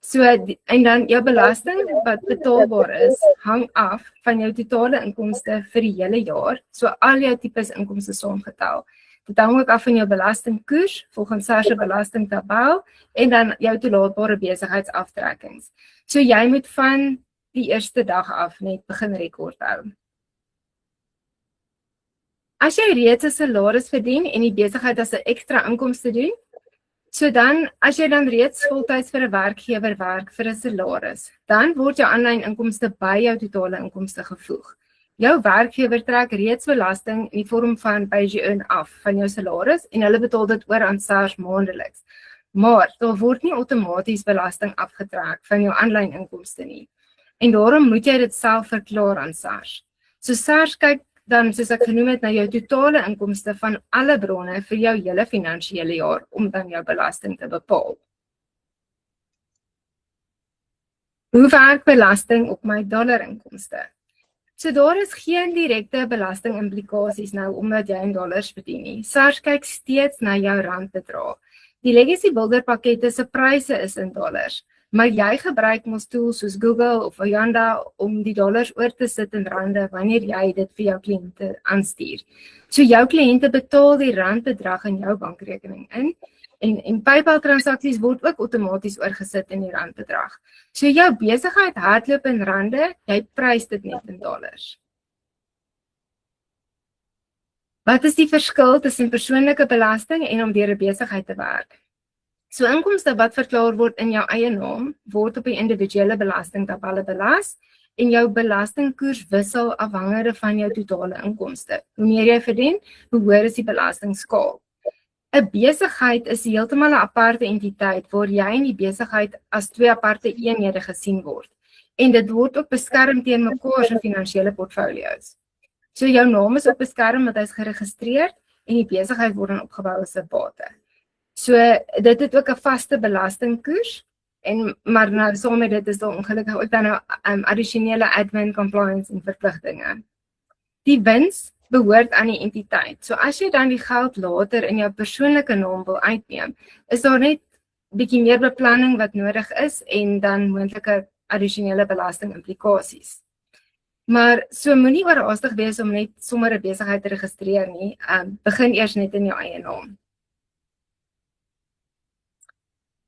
So, en dan jou belasting wat betaalbaar is, hang af van jou totale inkomste vir die hele jaar, so al jou tipes inkomste saamgetel. Dit hang ook af van jou belastingkoers, volgens SARS se belastingtabel, en dan jou toelaatbare besigheidsaftrekkings. So jy moet van die eerste dag af net begin rekord hou. As jy reeds 'n salaris verdien en die besigheid as 'n ekstra inkomste doen, so dan, as jy dan reeds voltyds vir 'n werkgewer werk vir 'n salaris, dan word jou aanlyn inkomste by jou totale inkomste gevoeg. Jou werkgewer trek reeds belasting in die vorm van by jy earn af van jou salaris en hulle betaal dit oor aan SARS maandeliks. Maar daar word nie outomaties belasting afgetrek van jou aanlyn inkomste nie. En daarom moet jy dit self verklaar aan SARS. So SARS kyk dan, soos ek genoem het, na jou totale inkomste van alle bronne vir jou hele finansiële jaar om dan jou belasting te bepaal. Hoe werk belasting op my dollarinkomste? So daar is geen direkte belastingimplikasies nou omdat jy in dollars verdien nie. SARS kyk steeds na jou randbedrag. Die Legacy Builder pakkette se pryse is in dollars, maar jy gebruik mos tools soos Google of Ayanda om die dollars oor te sit in rande wanneer jy dit vir jou kliënte aanstuur. So jou kliënte betaal die randbedrag in jou bankrekening in en PayPal transaksies word ook outomaties oorgesit in die randbedrag. So jou besigheid hardloop in rande, jy prys dit net in dollars. Wat is die verskil tussen persoonlike belasting en om deur 'n besigheid te werk? So inkomste wat verklaar word in jou eie naam, word op die individuele belastingtabelle belas en jou belastingkoers wissel afhangende van jou totale inkomste. Hoe meer jy verdien, hoe hoër is die belastingskaal. 'n Besigheid is heeltemal 'n aparte entiteit waar jy en die besigheid as twee aparte eenhede gesien word. En dit word ook beskerm teen mekaar se finansiële portfolio's. So jou naam is ook beskerm want hy is geregistreer en die besigheid word dan opgebou as 'n bate. So dit het ook 'n vaste belastingkoers maar nou saam met dit is daar ongelukkig ook dan nou addisionele admin, compliance en verpligtinge. Die wins behoort aan die entiteit. So as jy dan die geld later in jou persoonlike naam wil uitneem, is daar net bietjie meer beplanning wat nodig is en dan moontlike addisionele belastingimplikasies. Maar so moenie oorhaastig wees om net sommer 'n besigheid te registreer nie. Begin eers net in jou eie naam.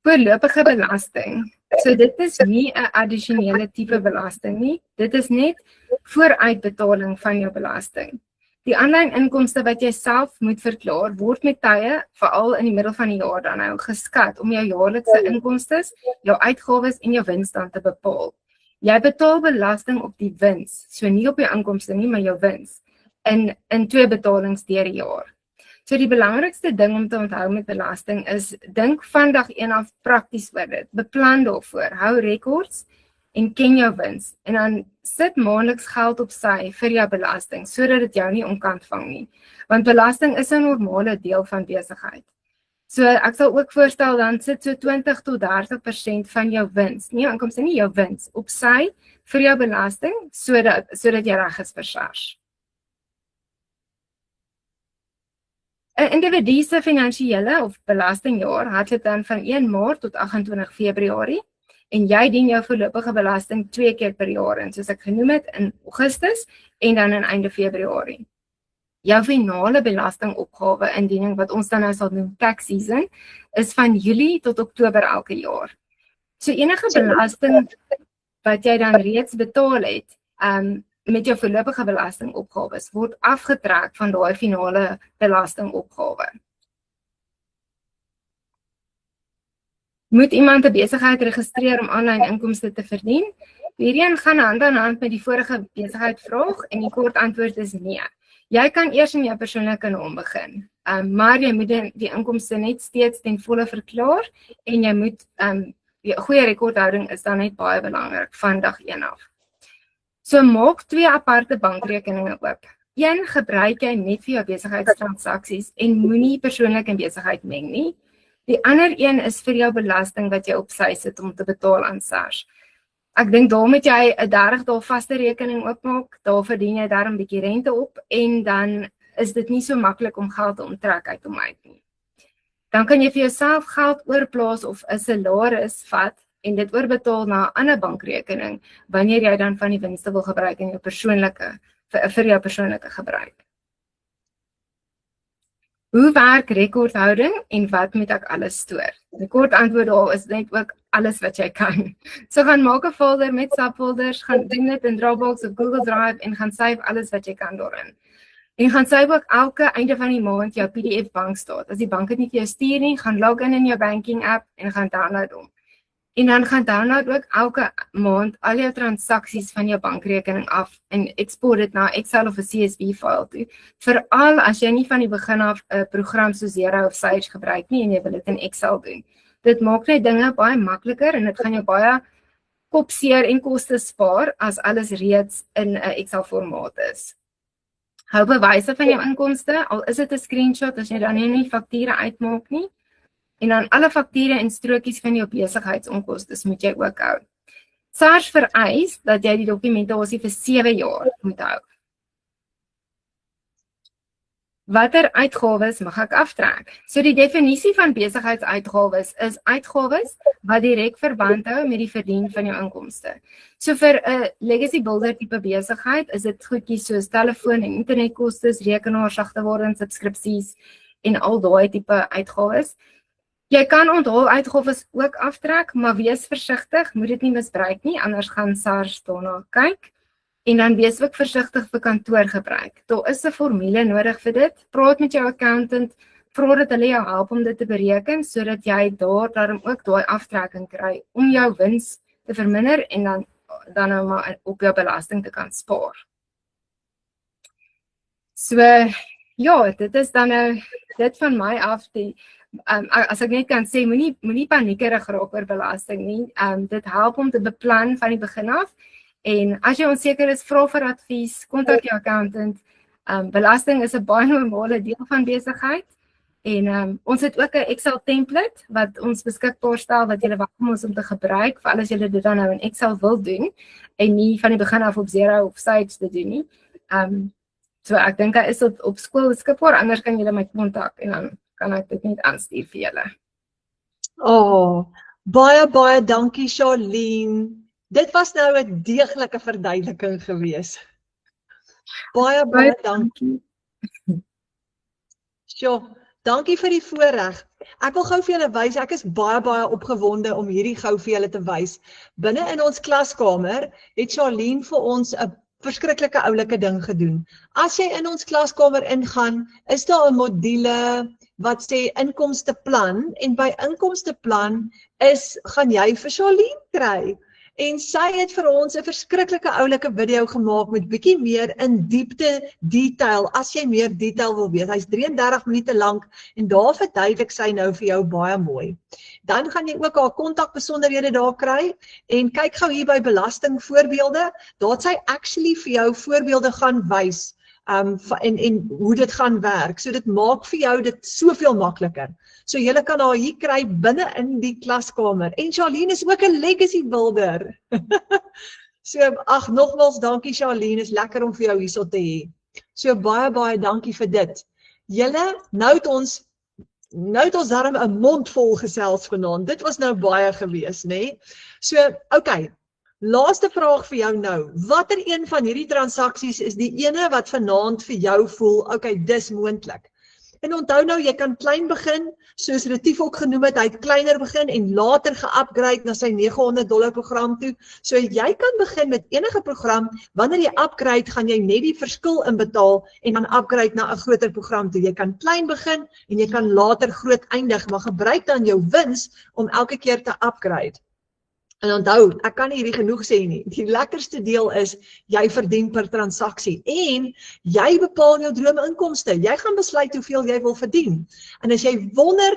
Voorlopige belasting. So dit is nie 'n addisionele tipe belasting nie. Dit is net vooruitbetaling van jou belasting. Die aanlyn inkomste wat jy self moet verklaar, word met tye, veral in die middel van die jaar dan nou, geskat om jou jaarlikse inkomstes, jou uitgawes en jou wins dan te bepaal. Jy betaal belasting op die wins, so nie op jou inkomste nie, maar jou wins, in 2 betalings deur die jaar. So die belangrikste ding om te onthou met belasting is, dink van dag 1 af prakties oor dit, beplan daarvoor, hou rekords en ken jou wins, en dan sit maandeliks geld op sy vir jou belasting, sodat dit jou nie onkant vang nie, want belasting is 'n normale deel van besigheid. So ek sal ook voorstel, dan sit so 20 tot 30% van jou wins, nie jou inkomste nie, jou wins, op sy vir jou belasting, sodat jy reg is vir SARS. 'n Individu se finansiële of belastingjaar hardloop dan van 1 Maart tot 28 Februarie en jy dien jou voorlopige belasting 2 keer per jaar in, soos ek genoem het, in Augustus en dan in einde Februarie. Jou finale belastingopgawe indiening wat ons dan nou sal noem tax season is van Julie tot Oktober elke jaar. So enige belasting wat jy dan reeds betaal het, met jou voorlopige belastingopgawes word afgetrek van daai finale belastingopgawe. Moet iemand 'n besigheid registreer om aanlyn inkomste te verdien? Hierdie gaan hand aan hand met die vorige besigheid vraag en die kort antwoord is nee. Jy kan eers in jou persoonlike naam begin, maar jy moet die inkomste net steeds ten volle verklaar en jy moet, goeie rekordhouding is dan net baie belangrik van dag 1 af. So maak 2 aparte bankrekeninge oop. Een gebruik jy net vir jou besigheidstransaksies en moenie persoonlik en besigheid meng nie. Die ander een is vir jou belasting wat jy op sy sit om te betaal aan SARS. Ek dink daar moet jy 'n 30 dae vaste rekening oopmaak, daar verdien jy daar 'n bietjie rente op en dan is dit nie so maklik om geld te onttrek uit hom uit nie. Dan kan jy vir jouself geld oorplaas of 'n salaris vat en dit oorbetaal na 'n ander bankrekening wanneer jy dan van die winste wil gebruik in jou vir jou persoonlike gebruik. Hoe werk rekordhouding en wat moet ek alles stoor? Die kort antwoord daar is net ook alles wat jy kan. So gaan maak 'n folder met subfolders, gaan doen dit in Dropbox of Google Drive en gaan save alles wat jy kan daarin. En gaan save ook elke einde van die maand jou PDF bankstaat. As die bank dit nie vir jou stuur nie, gaan log in jou banking app en gaan download hom. En dan gaan download ook elke maand al jou transaksies van jou bankrekening af en export dit na Excel of 'n CSV file toe. Veral as jy nie van die begin af 'n program soos Xero of Sage gebruik nie en jy wil dit in Excel doen. Dit maak net dinge baie makliker en dit gaan jou baie kopseer en koste spaar as alles reeds in 'n Excel formaat is. Hou bewyse van jou inkomste, al is dit 'n screenshot as jy dan nie fakture uitmaak nie. En dan alle fakture en strokies van jou besigheidsonkoste moet jy ook hou. SARS vereis dat jy die dokumentasie vir 7 jaar moet hou. Watter uitgawes mag ek aftrek? So die definisie van besigheidsuitgawes is uitgawes wat direk verband hou met die verdien van jou inkomste. So vir 'n legacy builder tipe besigheid is dit goedjies soos telefoon en internetkostes, rekenaar, sagteware en subskripsies en al daai tipe uitgawes. Jy kan onthaaluitgawes ook aftrek, maar wees versigtig, moet dit nie misbruik nie, anders gaan SARS daarna kyk. En dan wees ook versigtig vir kantoorgebruik. Daar is 'n formule nodig vir dit. Praat met jou accountant, vra dat hulle jou help om dit te bereken, sodat jy daarom ook daai aftrekking kry om jou wins te verminder en dan dan nou maar op jou belasting te kan spaar. So ja, dit is dan nou dit van my af as ek net kan sê, moenie paniekerig raak oor belasting nie. Dit help om te beplan van die begin af. En as jy onseker is, vra vir advies, kontak jou accountant. Belasting is 'n baie normale deel van besigheid. En ons het ook 'n Excel template wat ons beskikbaar stel wat julle welkom is om te gebruik vir as julle dit dan nou in Excel wil doen en nie van die begin af op Xero of Sage te doen nie. So ek dink hy is op skool beskikbaar, anders kan julle my kontak en dan kan ek dit net aanstuur vir julle. Baie dankie Charlene. Dit was nou 'n deeglike verduideliking gewees. Baie dankie. Sjoe, dankie vir die voorreg. Ek wil gou vir julle wys, ek is baie opgewonde om hierdie gou vir julle te wys. Binne in ons klaskamer het Charlene vir ons 'n verskriklike oulike ding gedoen. As jy in ons klaskamer ingaan, is daar 'n module wat sê inkomsteplan en by inkomsteplan gaan jy vir Charlene kry. En sy het vir ons 'n verskriklike oulike video gemaak met bietjie meer in diepte detail, as jy meer detail wil weet. Hy's 33 minute lank en daar verduidelik sy nou vir jou baie mooi. Dan gaan jy ook haar kontakbesonderhede daar kry en kyk gou hier by belastingvoorbeelde, daar het sy actually vir jou voorbeelde gaan wys en hoe dit gaan werk. So dit maak vir jou dit soveel makliker. So julle kan haar hier kry binne in die klaskamer. En Charlene is ook 'n legacy builder. So nogmaals dankie Charlene, is lekker om vir jou hierso te hê. So baie dankie vir dit. Julle, nou het ons darm 'n mond vol gesels vanaand. Dit was nou baie gewees, nê? So, okay. Laaste vraag vir jou nou. Watter een van hierdie transaksies is die ene wat vanaand vir jou voel, okay, dis moontlik? En onthou nou, jy kan klein begin, soos Retief ook genoem het, hy het kleiner begin en later ge-upgrade na sy $900 program toe. So jy kan begin met enige program, wanneer jy upgrade, gaan jy net die verskil inbetaal en dan upgrade na 'n groter program toe. Jy kan klein begin en jy kan later groot eindig, maar gebruik dan jou wins om elke keer te upgrade. En onthou, ek kan nie hierdie genoeg sê nie. Die lekkerste deel is, jy verdien per transaksie en jy bepaal jou droominkomste. Jy gaan besluit hoeveel jy wil verdien. En as jy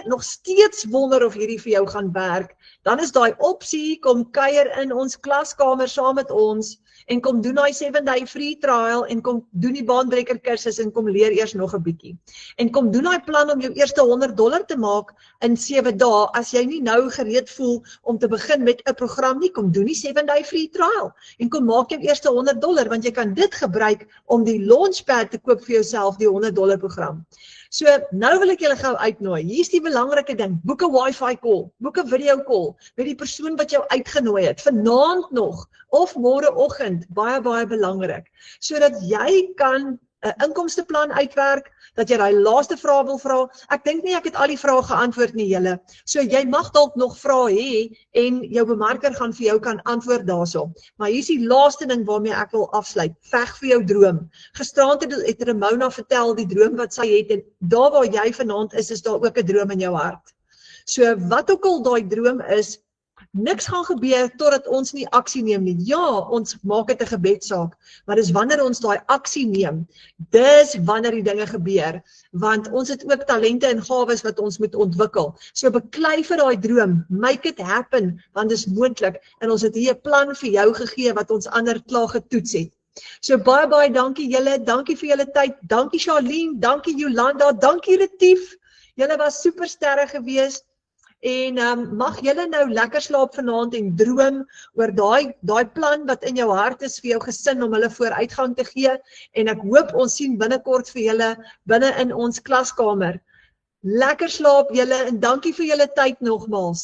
nog steeds wonder of hierdie vir jou gaan werk, dan is daai opsie, kom kuier in ons klaskamer saam met ons en kom doen daai 7-day free trial en kom doen die baanbreker kursus en kom leer eers nog 'n bietjie. En kom doen daai plan om jou eerste $100 te maak in 7 dae as jy nie nou gereed voel om te begin met 'n program nie, kom doen die 7-day free trial en kom maak jou eerste $100 want jy kan dit gebruik om die launchpad te koop vir jouself, die $100 program. So, nou wil ek julle gou uitnooi. Hier is die belangrike ding. Boek 'n Wi-Fi call, boek 'n video call met die persoon wat jou uitgenooi het, vanaand nog of môreoggend, baie belangrik, sodat jy kan 'n inkomsteplan uitwerk, dat jy daai laaste vraag wil vra. Ek dink nie ek het al die vrae geantwoord nie julle. So jy mag dalk nog vrae hê en jou bemarker gaan vir jou kan antwoord daarso. Maar hier is die laaste ding waarmee ek wil afsluit. Veg vir jou droom. Gisteraand het Ramona vertel die droom wat sy het en daar waar jy vanaand is daar ook 'n droom in jou hart. So wat ook al daai droom is, niks gaan gebeur totdat ons nie aksie neem nie. Ja, ons maak dit 'n gebedssaak, maar dis wanneer ons daai aksie neem, dis wanneer die dinge gebeur, want ons het ook talente en gawes wat ons moet ontwikkel. So beklei vir daai droom, make it happen, want dis moontlik en ons het hier 'n plan vir jou gegee wat ons ander klaar getoets het. So baie dankie julle, dankie vir julle tyd, dankie Charlene, dankie Jolanda, dankie Retief. Julle was supersterre geweest. En mag julle nou lekker slaap vanaand en droom oor daai plan wat in jou hart is vir jou gesin om hulle vooruitgang te gee. En ek hoop ons sien binnekort vir julle binne in ons klaskamer. Lekker slaap julle en dankie vir julle tyd nogmaals.